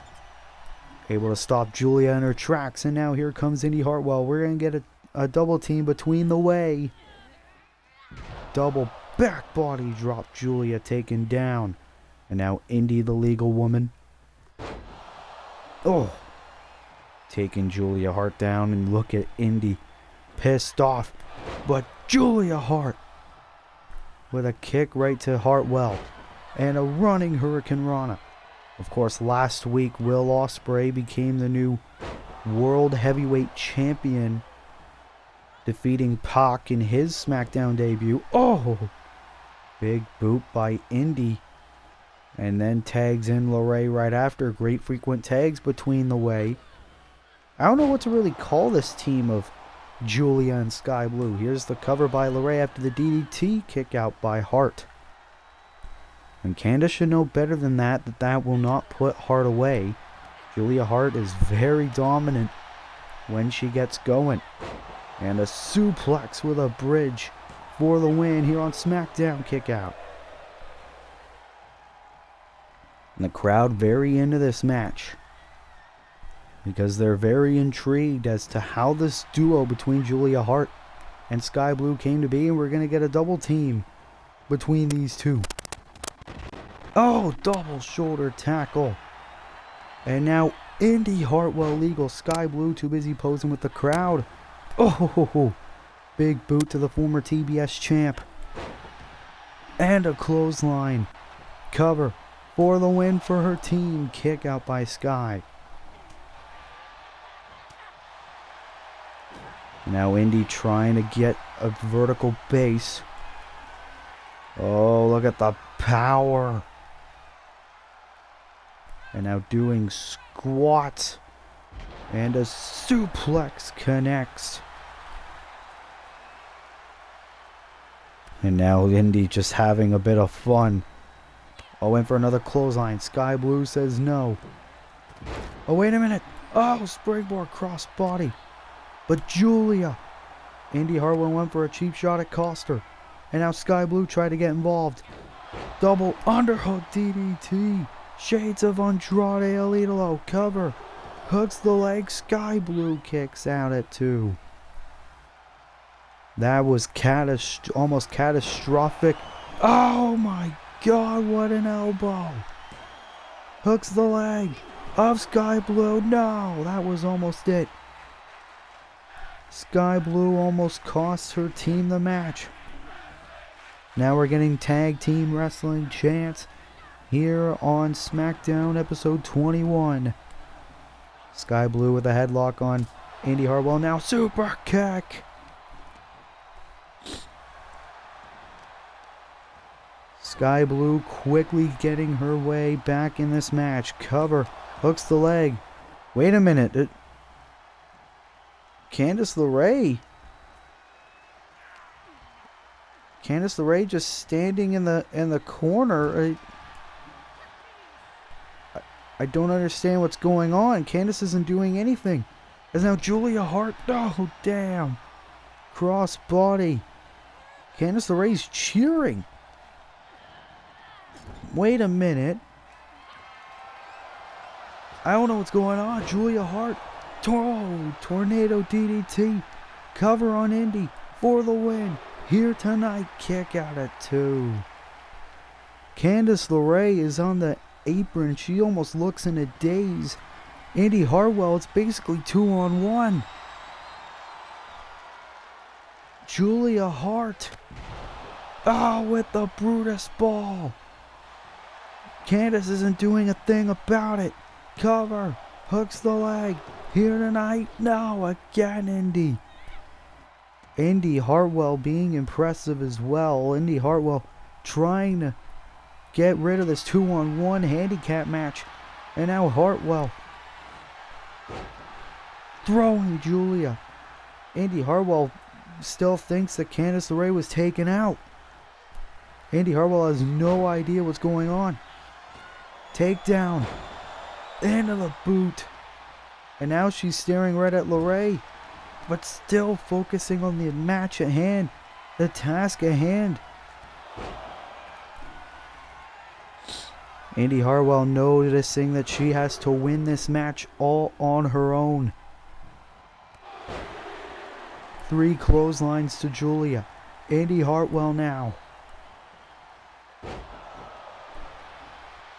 able to stop Julia in her tracks. And now here comes Indy Hartwell. We're going to get a double team between the way. Double back body drop. Julia taken down. And now Indy, the legal woman. Oh. Taking Julia Hart down, and look at Indy. Pissed off. But Julia Hart with a kick right to Hartwell. And a running Hurricane Rana. Of course, last week, Will Ospreay became the new World Heavyweight Champion, defeating Pac in his SmackDown debut. Oh! Big boot by Indy. And then tags in LeRae right after. Great frequent tags between the way. I don't know what to really call this team of Julia and Sky Blue. Here's the cover by LeRae after the DDT kick out by Hart. And Candice should know better than that that will not put Hart away. Julia Hart is very dominant when she gets going. And a suplex with a bridge for the win here on SmackDown. Kick out. And the crowd very into this match, because they're very intrigued as to how this duo between Julia Hart and Sky Blue came to be. And we're going to get a double team between these two. Oh, double shoulder tackle. And now Indy Hartwell legal. Sky Blue too busy posing with the crowd. Oh, big boot to the former TBS champ. And a clothesline. Cover for the win for her team. Kick out by Sky. Now Indy trying to get a vertical base. Oh, look at the power. And now doing squats. And a suplex connects. And now Indy just having a bit of fun. Oh, went for another clothesline. Sky Blue says no. Oh, wait a minute. Oh, springboard crossbody. But Julia. Indy Hartwell went for a cheap shot at Coster. And now Sky Blue tried to get involved. Double underhook DDT. Shades of Andrade El Idolo. Cover. Hooks the leg. Sky Blue kicks out at 2. That was almost catastrophic. Oh my God, what an elbow. Hooks the leg of Sky Blue. No, that was almost it. Sky Blue almost cost her team the match. Now we're getting tag team wrestling chants here on SmackDown episode 21. Sky Blue with a headlock on Indy Hartwell. Now super kick. Sky Blue quickly getting her way back in this match. Cover. Hooks the leg. Wait a minute. Candice LeRae. Candice LeRae just standing in the corner. I don't understand what's going on. Candice isn't doing anything. As now Julia Hart. Oh, damn. Cross body. Candice LeRae's cheering. Wait a minute. I don't know what's going on. Julia Hart. Tornado DDT. Cover on Indy for the win. Here tonight. Kick out at 2. Candice LeRae is on the apron. She almost looks in a daze. Indy Hartwell, it's basically 2-on-1. Julia Hart. Oh, with the Brutus ball. Candice isn't doing a thing about it. Cover. Hooks the leg. Here tonight. No, again, Indy. Indy Hartwell being impressive as well. Indy Hartwell trying to get rid of this 2-on-1 handicap match. And now Hartwell throwing Julia. Indy Hartwell still thinks that Candice LeRae was taken out. Indy Hartwell has no idea what's going on. Takedown. Into the boot. And now she's staring right at LeRae, but still focusing on the match at hand, the task at hand. Indy Hartwell noticing that she has to win this match all on her own. 3 clotheslines to Julia. Indy Hartwell now.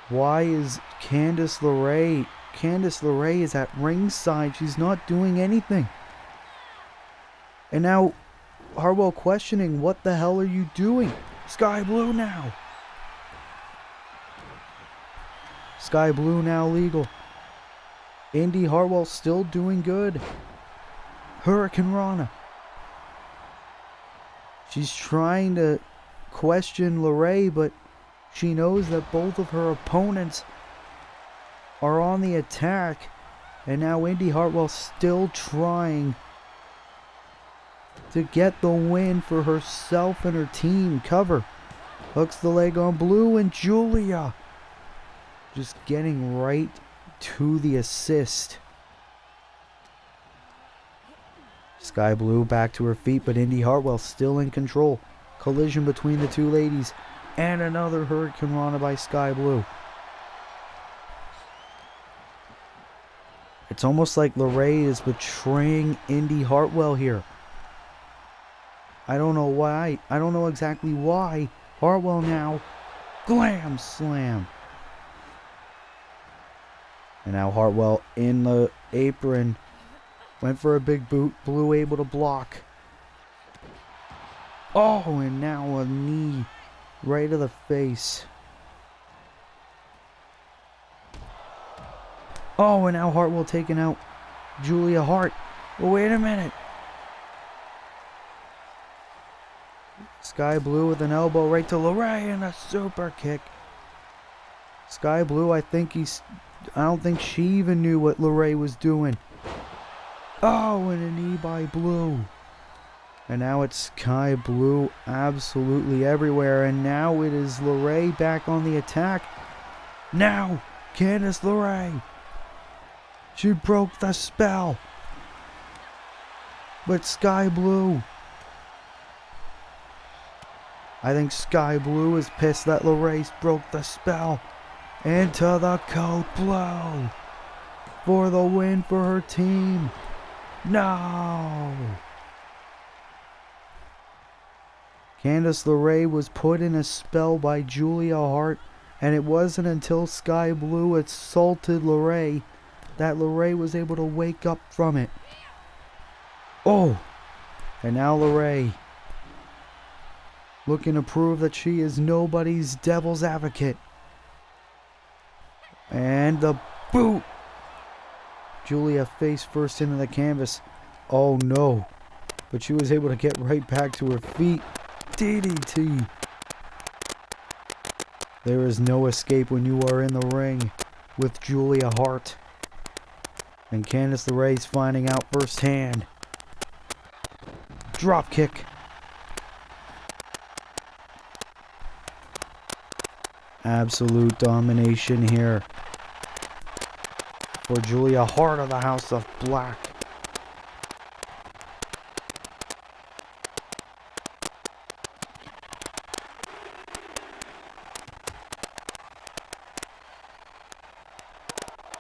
Why is Candice LeRae? Candice LeRae is at ringside. She's not doing anything. And now Hartwell questioning, what the hell are you doing? Sky Blue now. Sky Blue now legal. Indy Hartwell still doing good. Hurricane Rana. She's trying to question LeRae, but she knows that both of her opponents are on the attack. And now Indy Hartwell still trying to get the win for herself and her team. Cover. Hooks the leg on Blue, and Julia just getting right to the assist. Sky Blue back to her feet, but Indy Hartwell still in control. Collision between the two ladies. And another Hurricane Rana by Sky Blue. It's almost like LeRae is betraying Indy Hartwell here. I don't know why. I don't know exactly why. Hartwell now. Glam slam. And now Hartwell in the apron. Went for a big boot. Blue able to block. Oh, and now a knee right to the face. Oh, and now Hartwell taking out Julia Hart. Well, wait a minute. Sky Blue with an elbow right to LeRae and a super kick. Sky Blue, I don't think she even knew what LeRae was doing. Oh, and a knee by Blue. And now it's Sky Blue absolutely everywhere. And now it is LeRae back on the attack. Now, Candice LeRae. She broke the spell. But Sky Blue. I think Sky Blue is pissed that LeRae broke the spell. Into the code blow. For the win for her team. No. Candice LeRae was put in a spell by Julia Hart. And it wasn't until Sky Blue assaulted LeRae that LeRae was able to wake up from it. Oh! And now LeRae looking to prove that she is nobody's devil's advocate. And the boot! Julia face first into the canvas. Oh no. But she was able to get right back to her feet. DDT. There is no escape when you are in the ring with Julia Hart. And Candice LeRae's finding out firsthand. Drop kick. Absolute domination here for Julia Hart of the House of Black.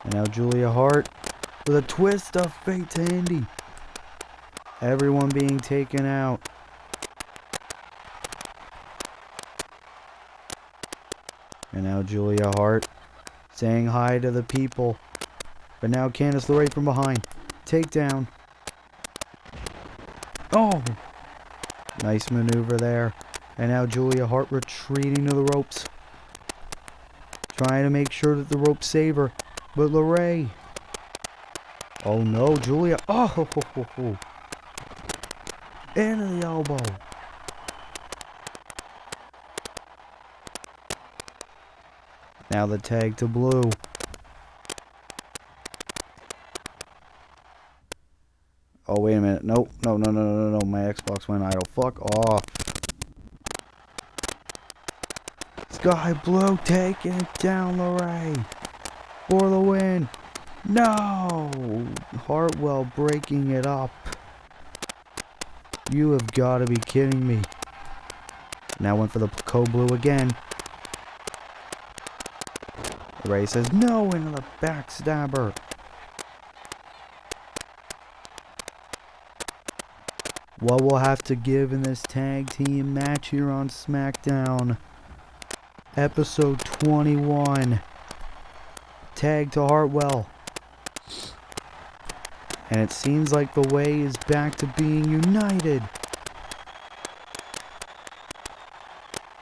And now Julia Hart with a twist of fate to Indy. Everyone being taken out. And now Julia Hart saying hi to the people. But now Candice LeRae from behind. Takedown. Oh! Nice maneuver there. And now Julia Hart retreating to the ropes. Trying to make sure that the ropes save her. But LeRae. Oh no, Julia. Oh! Into the elbow. Now the tag to Blue. Oh, wait a minute. Nope. No. My Xbox went idle. Fuck off. Sky Blue taking it down, LeRae. For the win. No! Hartwell breaking it up. You have got to be kidding me. Now went for the Code Blue again. LeRae says no into the backstabber. What we'll have to give in this tag team match here on Smackdown. Episode 21. Tag to Hartwell. And it seems like the way is back to being united.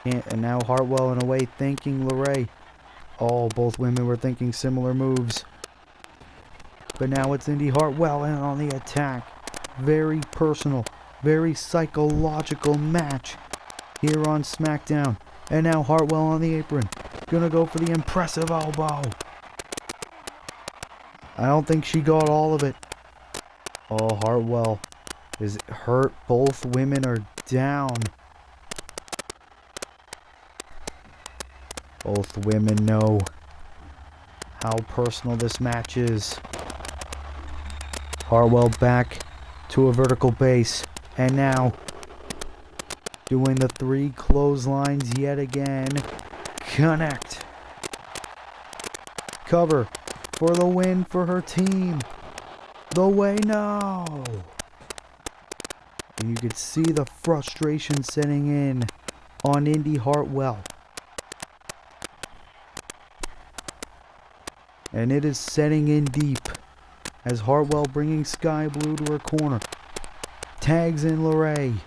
And now Hartwell in a way thanking LeRae. Oh, both women were thinking similar moves. But now it's Indy Hartwell in on the attack. Very personal, very psychological match here on SmackDown. And now Hartwell on the apron. Gonna go for the impressive elbow. I don't think she got all of it. Oh, Hartwell is hurt. Both women are down. Both women know how personal this match is. Hartwell back to a vertical base. And now doing the 3 clotheslines yet again. Connect. Cover for the win for her team. The way, no. And you could see the frustration setting in on Indy Hartwell. And it is setting in deep as Hartwell bringing Sky Blue to her corner. Tags in LeRae.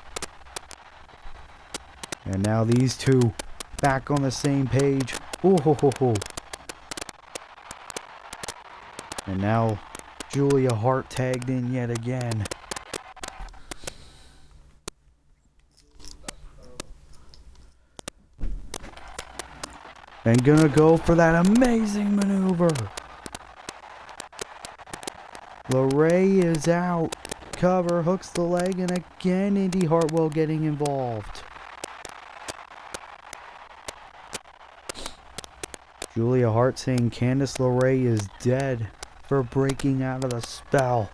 And now these two back on the same page. Ooh, ho, ho, ho. And now Julia Hart tagged in yet again. And gonna go for that amazing maneuver. LeRae is out. Cover, hooks the leg, and again Indy Hartwell getting involved. Julia Hart saying Candice LeRae is dead for breaking out of the spell.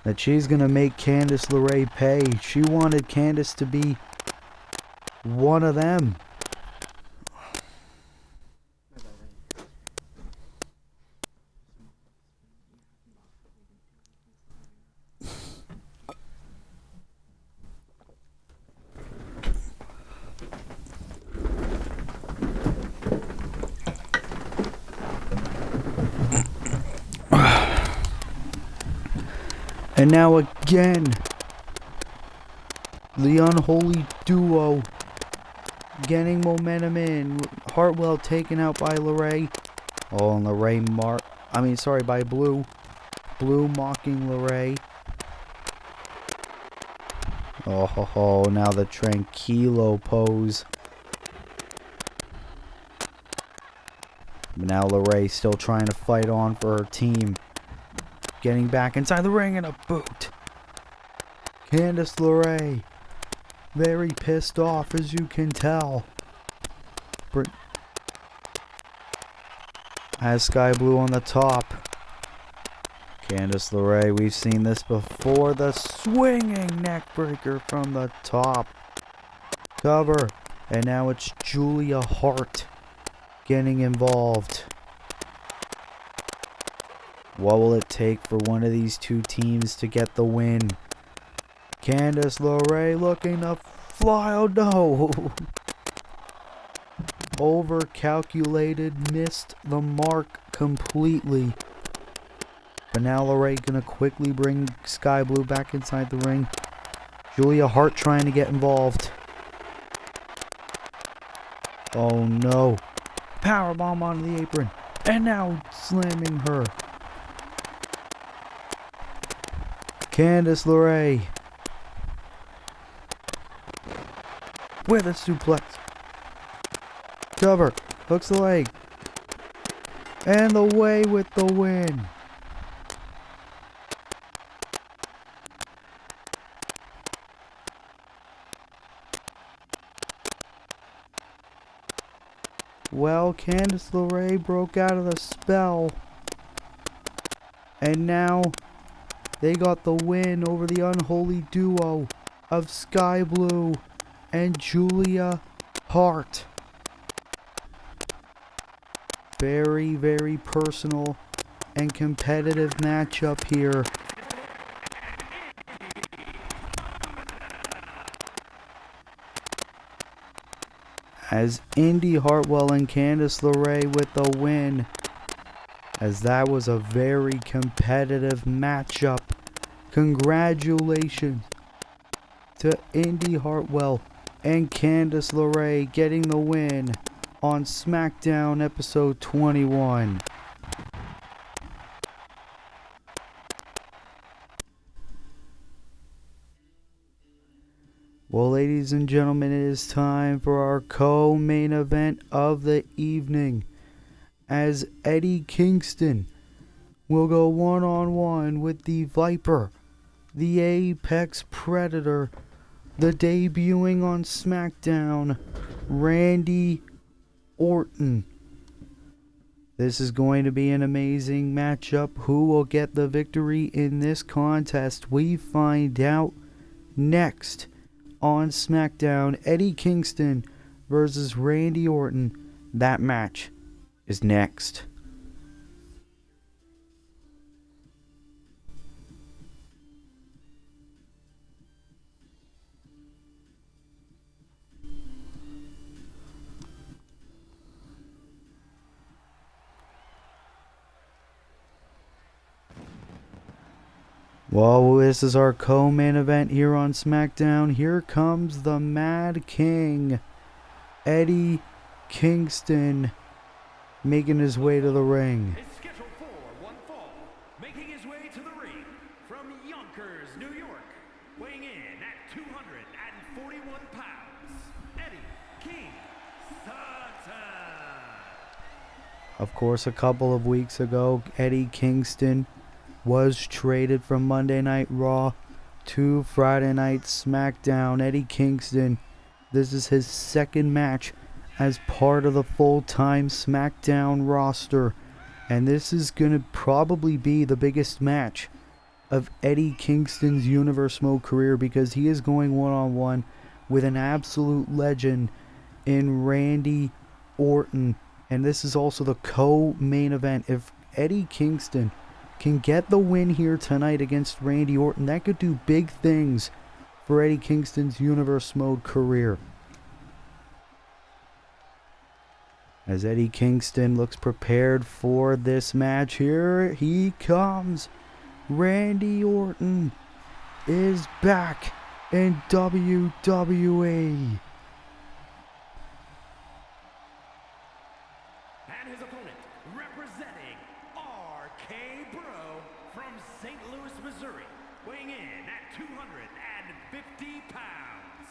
That she's gonna make Candice LeRae pay. She wanted Candice to be one of them. And now again, the unholy duo getting momentum in. Hartwell taken out by LeRae. Oh, and LeRae by Blue. Blue mocking LeRae. Oh, ho, ho, now the Tranquilo pose. But now LeRae still trying to fight on for her team. Getting back inside the ring and a boot. Candice LeRae very pissed off, as you can tell. Has Sky Blue on the top. Candice LeRae, we've seen this before. The swinging neck breaker from the top. Cover. And now it's Julia Hart getting involved. What will it take for one of these two teams to get the win? Candice LeRae looking to fly. Oh no! Overcalculated, missed the mark completely. But now LeRae gonna quickly bring Sky Blue back inside the ring. Julia Hart trying to get involved. Oh no. Powerbomb onto the apron. And now slamming her. Candice LeRae. With a suplex. Cover. Hooks the leg. And away with the win. Well, Candice LeRae broke out of the spell. And now they got the win over the unholy duo of Sky Blue and Julia Hart. Very, very personal and competitive matchup here. As Indy Hartwell and Candice LeRae with the win, as that was a very competitive matchup. Congratulations to Indy Hartwell and Candice LeRae getting the win on Smackdown episode 21. Well, ladies and gentlemen, it is time for our co-main event of the evening, as Eddie Kingston will go one-on-one with the Viper, the Apex Predator, the debuting on Smackdown, Randy Orton. This is going to be an amazing matchup. Who will get the victory in this contest? We find out next on Smackdown. Eddie Kingston versus Randy Orton. That match is next. Well, this is our co-main event here on SmackDown. Here comes the Mad King, Eddie Kingston, making his way to the ring. Is scheduled for one fall, making his way to the ring from Yonkers, New York, weighing in at 241 pounds, Eddie King Sutton. Of course, a couple of weeks ago, Eddie Kingston was traded from Monday Night Raw to Friday Night SmackDown. Eddie Kingston, this is his second match as part of the full-time SmackDown roster. And this is going to probably be the biggest match of Eddie Kingston's Universe Mode career, because he is going one-on-one with an absolute legend in Randy Orton. And this is also the co-main event. If Eddie Kingston can get the win here tonight against Randy Orton, that could do big things for Eddie Kingston's Universe Mode career. As Eddie Kingston looks prepared for this match, here he comes. Randy Orton is back in WWE. And his opponent, representing RK Bro from St. Louis, Missouri, weighing in at 250 pounds,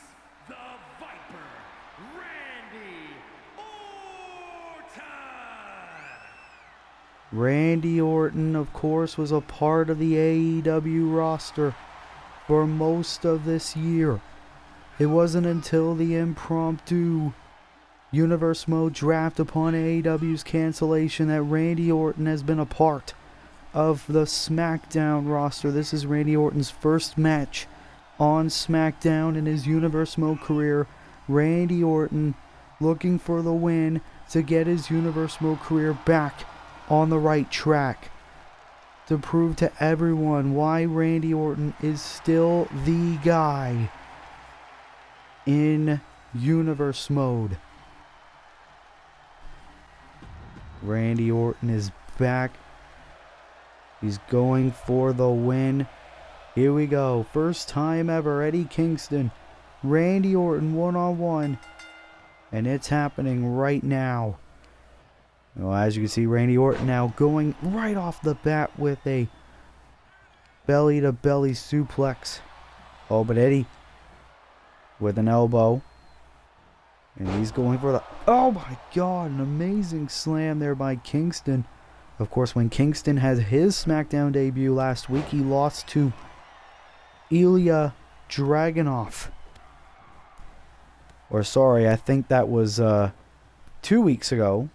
the Viper, Randy Orton. Randy Orton, of course, was a part of the AEW roster for most of this year. It wasn't until the impromptu Universe Mode draft upon AEW's cancellation that Randy Orton has been a part of the Smackdown roster. This is Randy Orton's first match on Smackdown in his Universe Mode career. Randy Orton looking for the win to get his Universe Mode career back on the right track, to prove to everyone why Randy Orton is still the guy in Universe Mode. Randy Orton is back. He's going for the win. Here we go. First time ever. Eddie Kingston, Randy Orton one-on-one. And it's happening right now. Well, as you can see, Randy Orton now going right off the bat with a belly-to-belly suplex. Oh, but Eddie with an elbow. And he's going for the... Oh my God, an amazing slam there by Kingston. Of course, when Kingston had his SmackDown debut last week, he lost to Ilya Dragunov. Or sorry, I think that was 2 weeks ago.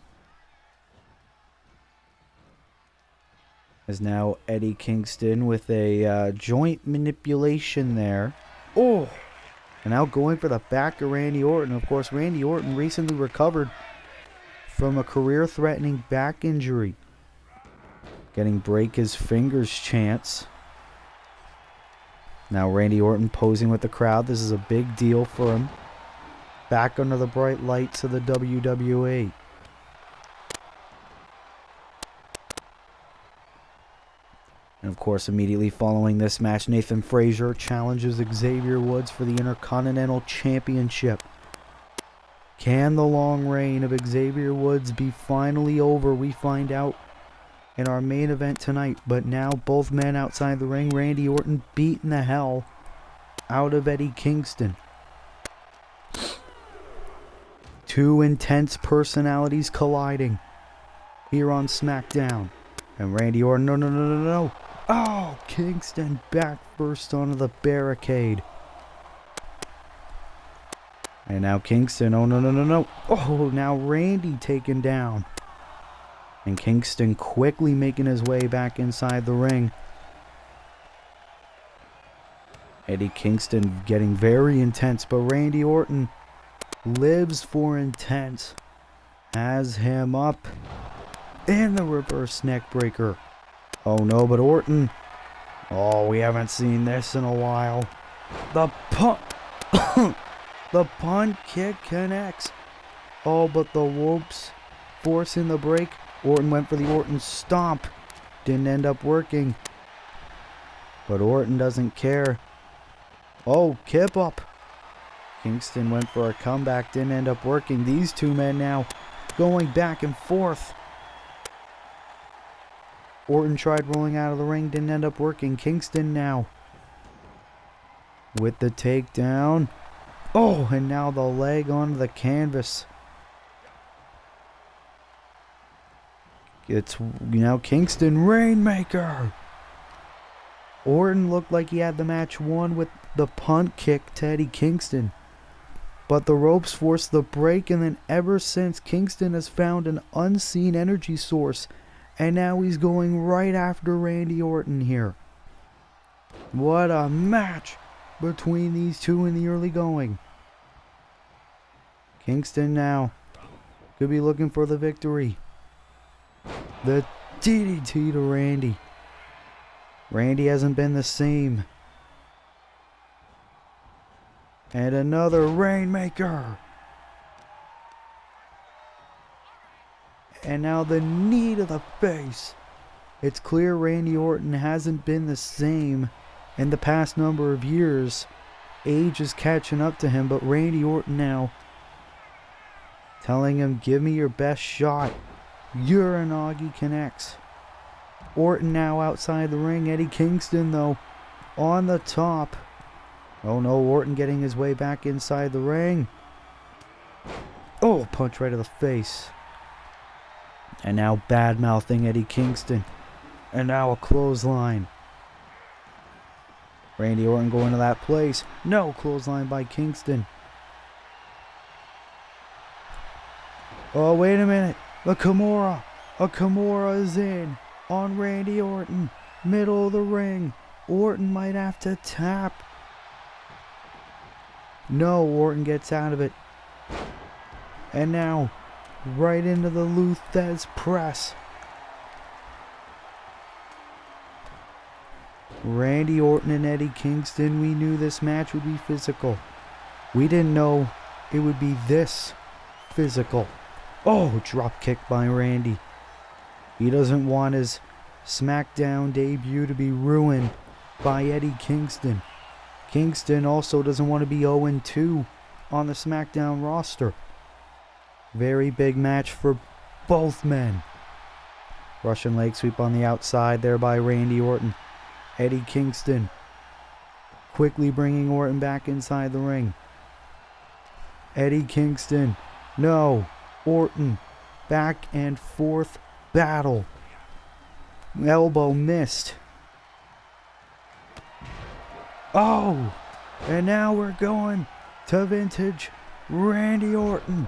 Is now Eddie Kingston with a joint manipulation there. Oh! And now going for the back of Randy Orton. Of course, Randy Orton recently recovered from a career-threatening back injury. Getting break his fingers chance. Now Randy Orton posing with the crowd. This is a big deal for him. Back under the bright lights of the WWE. And of course, immediately following this match, Nathan Frazier challenges Xavier Woods for the Intercontinental Championship. Can the long reign of Xavier Woods be finally over? We find out in our main event tonight. But now both men outside the ring. Randy Orton beating the hell out of Eddie Kingston. Two intense personalities colliding here on SmackDown. And Randy Orton, no. Oh, Kingston back first onto the barricade. And now Kingston, oh, no. Oh, now Randy taken down. And Kingston quickly making his way back inside the ring. Eddie Kingston getting very intense, but Randy Orton lives for intense. Has him up in the reverse neck breaker. Oh no, but Orton. Oh, we haven't seen this in a while. The punt. The punt kick connects. Oh, but the whoops forcing the break. Orton went for the Orton stomp. Didn't end up working. But Orton doesn't care. Oh, kip up. Kingston went for a comeback. Didn't end up working. These two men now going back and forth. Orton tried rolling out of the ring, didn't end up working. Kingston now with the takedown. Oh, and now the leg onto the canvas. It's now Kingston Rainmaker. Orton looked like he had the match won with the punt kick to Eddie Kingston. But the ropes forced the break, and then ever since, Kingston has found an unseen energy source. And now he's going right after Randy Orton here. What a match between these two in the early going. Kingston now could be looking for the victory. The DDT to Randy. Randy hasn't been the same. And another Rainmaker. And now the knee to the face. It's clear Randy Orton hasn't been the same in the past number of years. Age is catching up to him, but Randy Orton now telling him, give me your best shot. Uranagi connects. Orton now outside the ring. Eddie Kingston, though, on the top. Oh no, Orton getting his way back inside the ring. Oh, punch right to the face. And now bad-mouthing Eddie Kingston. And now a clothesline. Randy Orton going to that place. No, clothesline by Kingston. Oh, wait a minute. A Kimura. A Kimura is in on Randy Orton. Middle of the ring. Orton might have to tap. No, Orton gets out of it. And now, right into the Lou Thesz press. Randy Orton and Eddie Kingston, we knew this match would be physical. We didn't know it would be this physical. Oh, drop kick by Randy. He doesn't want his SmackDown debut to be ruined by Eddie Kingston. Kingston also doesn't want to be 0-2 on the SmackDown roster. Very big match for both men. Russian leg sweep on the outside there by Randy Orton. Eddie Kingston quickly bringing Orton back inside the ring. Eddie Kingston, no, Orton, back and forth battle. Elbow missed. Oh, and now we're going to vintage Randy Orton.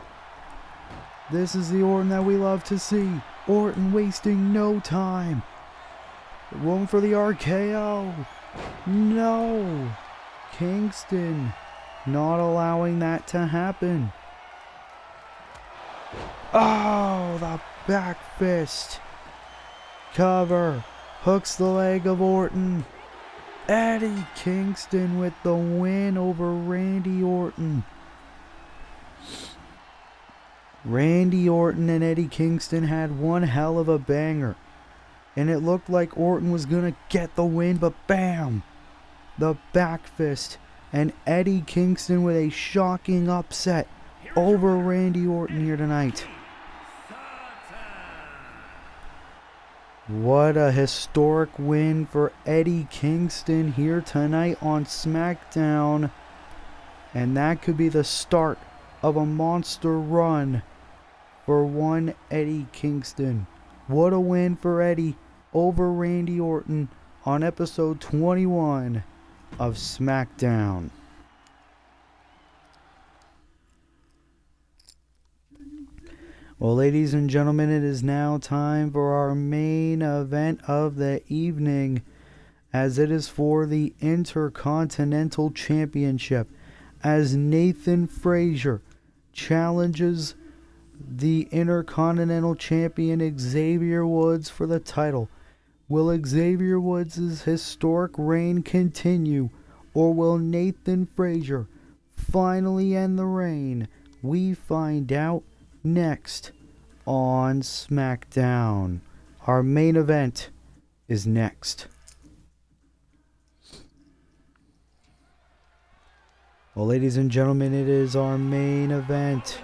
This is the Orton that we love to see. Orton wasting no time. Going for the RKO. No. Kingston not allowing that to happen. Oh, the back fist. Cover. Hooks the leg of Orton. Eddie Kingston with the win over Randy Orton. Randy Orton and Eddie Kingston had one hell of a banger. And it looked like Orton was going to get the win, but bam! The back fist. And Eddie Kingston with a shocking upset over Randy Orton here tonight. What a historic win for Eddie Kingston here tonight on SmackDown. And that could be the start of a monster run for one Eddie Kingston. What a win for Eddie over Randy Orton on episode 21 of SmackDown. Well, ladies and gentlemen, it is now time for our main event of the evening, as it is for the Intercontinental Championship, as Nathan Frazier challenges the Intercontinental Champion Xavier Woods for the title. Will Xavier Woods' historic reign continue, or will Nathan Frazier finally end the reign? We find out next on SmackDown. Our main event is next. Well, ladies and gentlemen, it is our main event.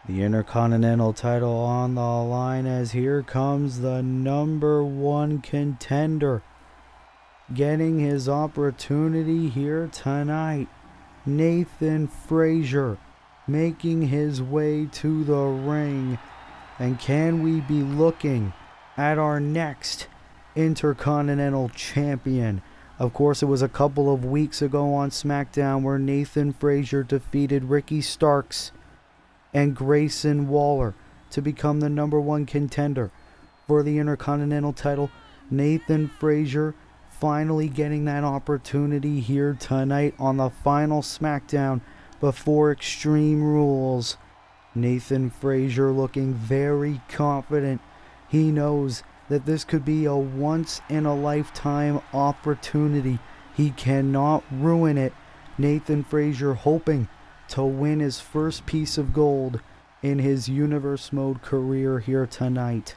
The Intercontinental title on the line, as here comes the number one contender getting his opportunity here tonight. Nathan Frazier making his way to the ring. And can we be looking at our next Intercontinental Champion? Of course, it was a couple of weeks ago on SmackDown where Nathan Frazier defeated Ricky Starks and Grayson Waller to become the number one contender for the Intercontinental title. Nathan Frazier finally getting that opportunity here tonight on the final SmackDown before Extreme Rules. Nathan Frazier looking very confident. He knows that this could be a once-in-a-lifetime opportunity. He cannot ruin it. Nathan Frazier hoping to win his first piece of gold in his Universe Mode career here tonight.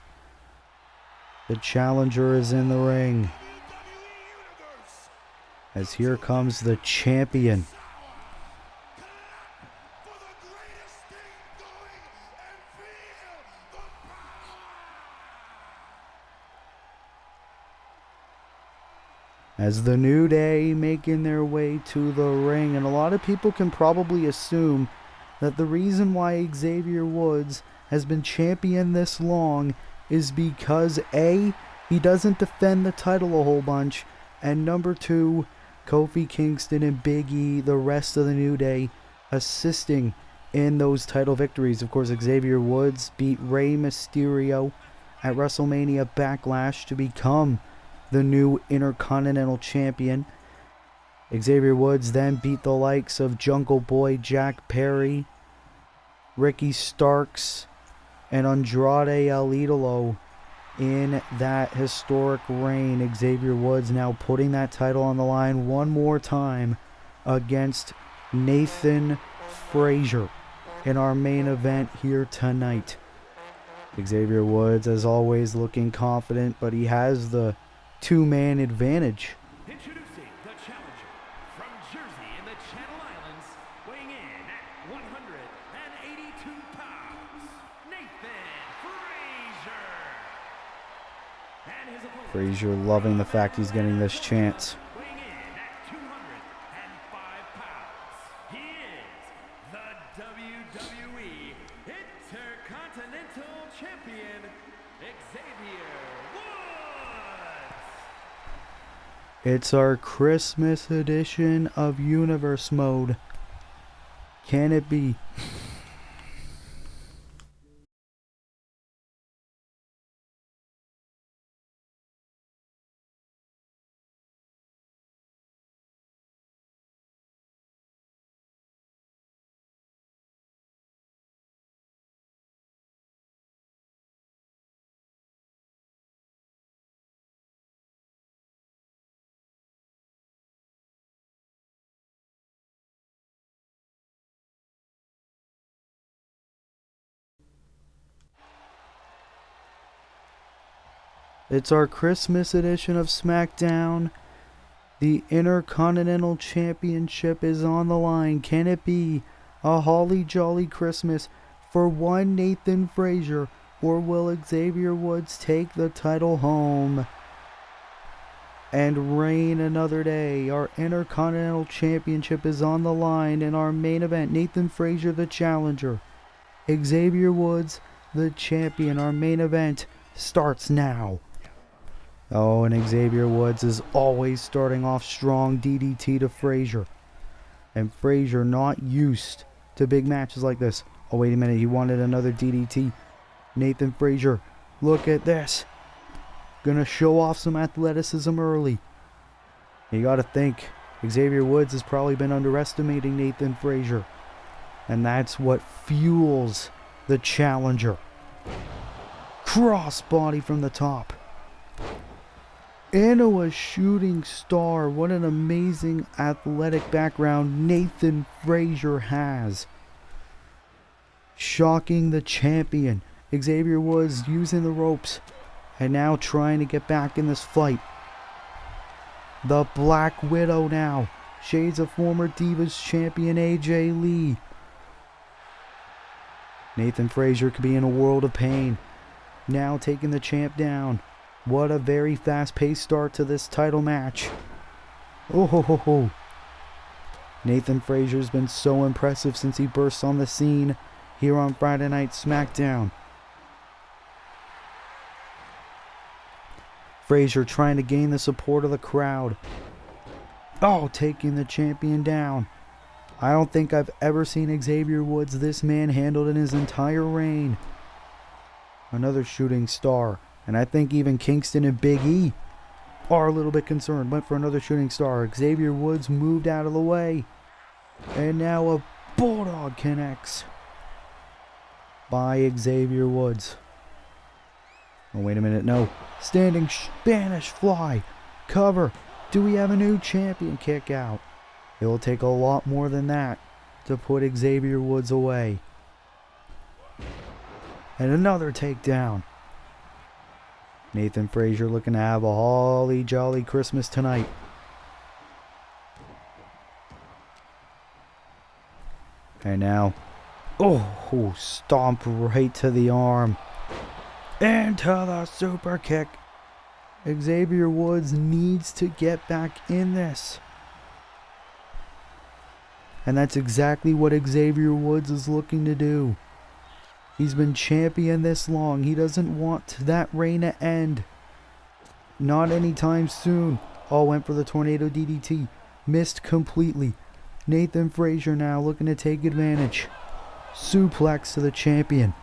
The challenger is in the ring, as here comes the champion. As the New Day making their way to the ring, and a lot of people can probably assume that the reason why Xavier Woods has been champion this long is because A, he doesn't defend the title a whole bunch. And number 2, Kofi Kingston and Big E, the rest of the New Day, assisting in those title victories. Of course, Xavier Woods beat Rey Mysterio at WrestleMania Backlash to become the new Intercontinental Champion. Xavier Woods then beat the likes of Jungle Boy Jack Perry, Ricky Starks, and Andrade El Idolo in that historic reign. Xavier Woods now putting that title on the line one more time against Nathan Frazier in our main event here tonight. Xavier Woods, as always, looking confident, but he has the two-man advantage. Introducing the challenger from Jersey in the Channel Islands, weighing in at 182 pounds, Nathan Frazier. And his opponent, Frazier loving the fact he's getting this chance. weighing in at 205 pounds, he is the WWE Intercontinental Champion, Xavier Woods. It's our Christmas edition of Universe Mode. Can it be? It's our Christmas edition of Smackdown. The Intercontinental Championship is on the line. Can it be a holly jolly Christmas for one Nathan Frazier, or will Xavier Woods take the title home and reign another day? Our Intercontinental Championship is on the line in our main event. Nathan Frazier, the challenger. Xavier Woods, the champion. Our main event starts now. Oh, and Xavier Woods is always starting off strong. DDT to Frazier. And Frazier not used to big matches like this. Oh, wait a minute. He wanted another DDT. Nathan Frazier, look at this. Gonna show off some athleticism early. You gotta think, Xavier Woods has probably been underestimating Nathan Frazier. And that's what fuels the challenger. Crossbody from the top. Into a shooting star. What an amazing athletic background Nathan Frazier has. Shocking the champion. Xavier Woods using the ropes and now trying to get back in this fight. The Black Widow now. Shades of former Divas champion AJ Lee. Nathan Frazier could be in a world of pain. Now taking the champ down. What a very fast-paced start to this title match. Oh ho ho ho. Nathan Frazier's been so impressive since he burst on the scene here on Friday Night Smackdown. Frazier trying to gain the support of the crowd. Oh, taking the champion down. I don't think I've ever seen Xavier Woods this manhandled in his entire reign. Another shooting star. And I think even Kingston and Big E are a little bit concerned. Went for another shooting star. Xavier Woods moved out of the way. And now a Bulldog connects by Xavier Woods. Oh, wait a minute. No. Standing Spanish fly. Cover. Do we have a new champion? Kick out. It will take a lot more than that to put Xavier Woods away. And another takedown. Nathan Frazier looking to have a holly jolly Christmas tonight. And now, oh, stomp right to the arm. Into the super kick. Xavier Woods needs to get back in this. And that's exactly what Xavier Woods is looking to do. He's been champion this long. He doesn't want that reign to end. Not anytime soon. Oh, went for the tornado DDT. Missed completely. Nathan Frazier now looking to take advantage. Suplex to the champion.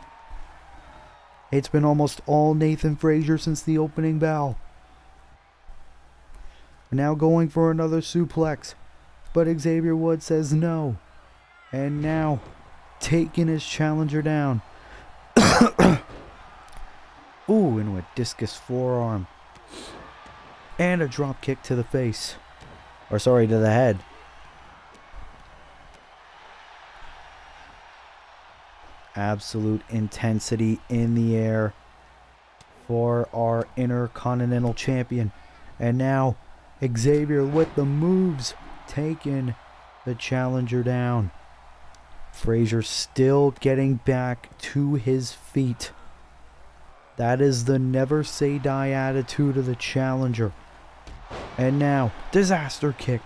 It's been almost all Nathan Frazier since the opening bell. Now going for another suplex. But Xavier Woods says no. And now taking his challenger down. Ooh, into a discus forearm. And a drop kick to the face. Or sorry, to the head. Absolute intensity in the air for our Intercontinental Champion. And now Xavier with the moves, taking the challenger down. Frazier still getting back to his feet. That is the never say die attitude of the challenger. And now, disaster kick.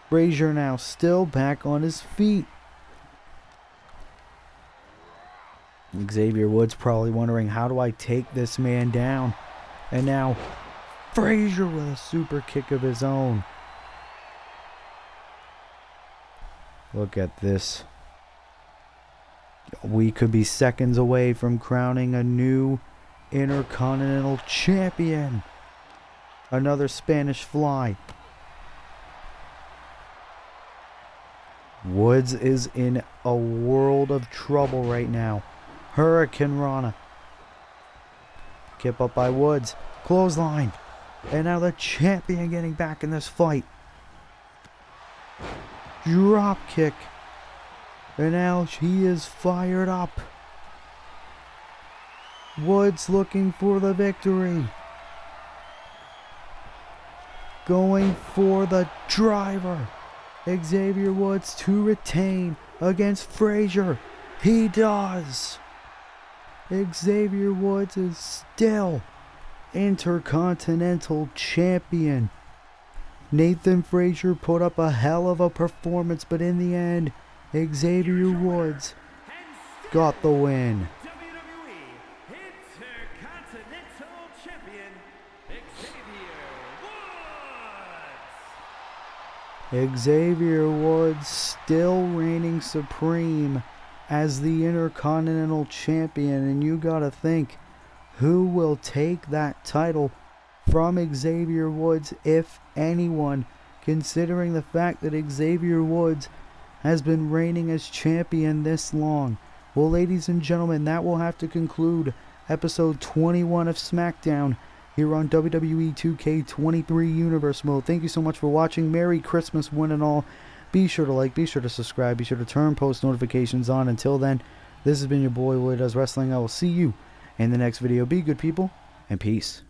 Frazier now still back on his feet. Xavier Woods probably wondering, how do I take this man down? And now, Frazier with a super kick of his own. Look at this. We could be seconds away from crowning a new Intercontinental Champion. Another Spanish Fly. Woods is in a world of trouble right now. Hurricane Rana. Kept up by Woods. Clothesline. And now the champion getting back in this fight. Drop kick. And now he is fired up. Woods looking for the victory. Going for the driver. Xavier Woods to retain against Frazier. He does. Xavier Woods is still Intercontinental Champion. Nathan Frazier put up a hell of a performance, but in the end, Xavier Woods got the win. WWE Intercontinental Champion, Xavier Woods. Xavier Woods still reigning supreme as the Intercontinental Champion, and you gotta think, who will take that title from Xavier Woods, if anyone, considering the fact that Xavier Woods has been reigning as champion this long? Well, ladies and gentlemen, that will have to conclude episode 21 of Smackdown here on WWE 2K23 Universe Mode. Thank you so much for watching. Merry Christmas, one and all. Be sure to like, be sure to subscribe, be sure to turn post notifications on. Until then, this has been your boy, Willie Does Wrestling. I will see you in the next video. Be good, people, and peace.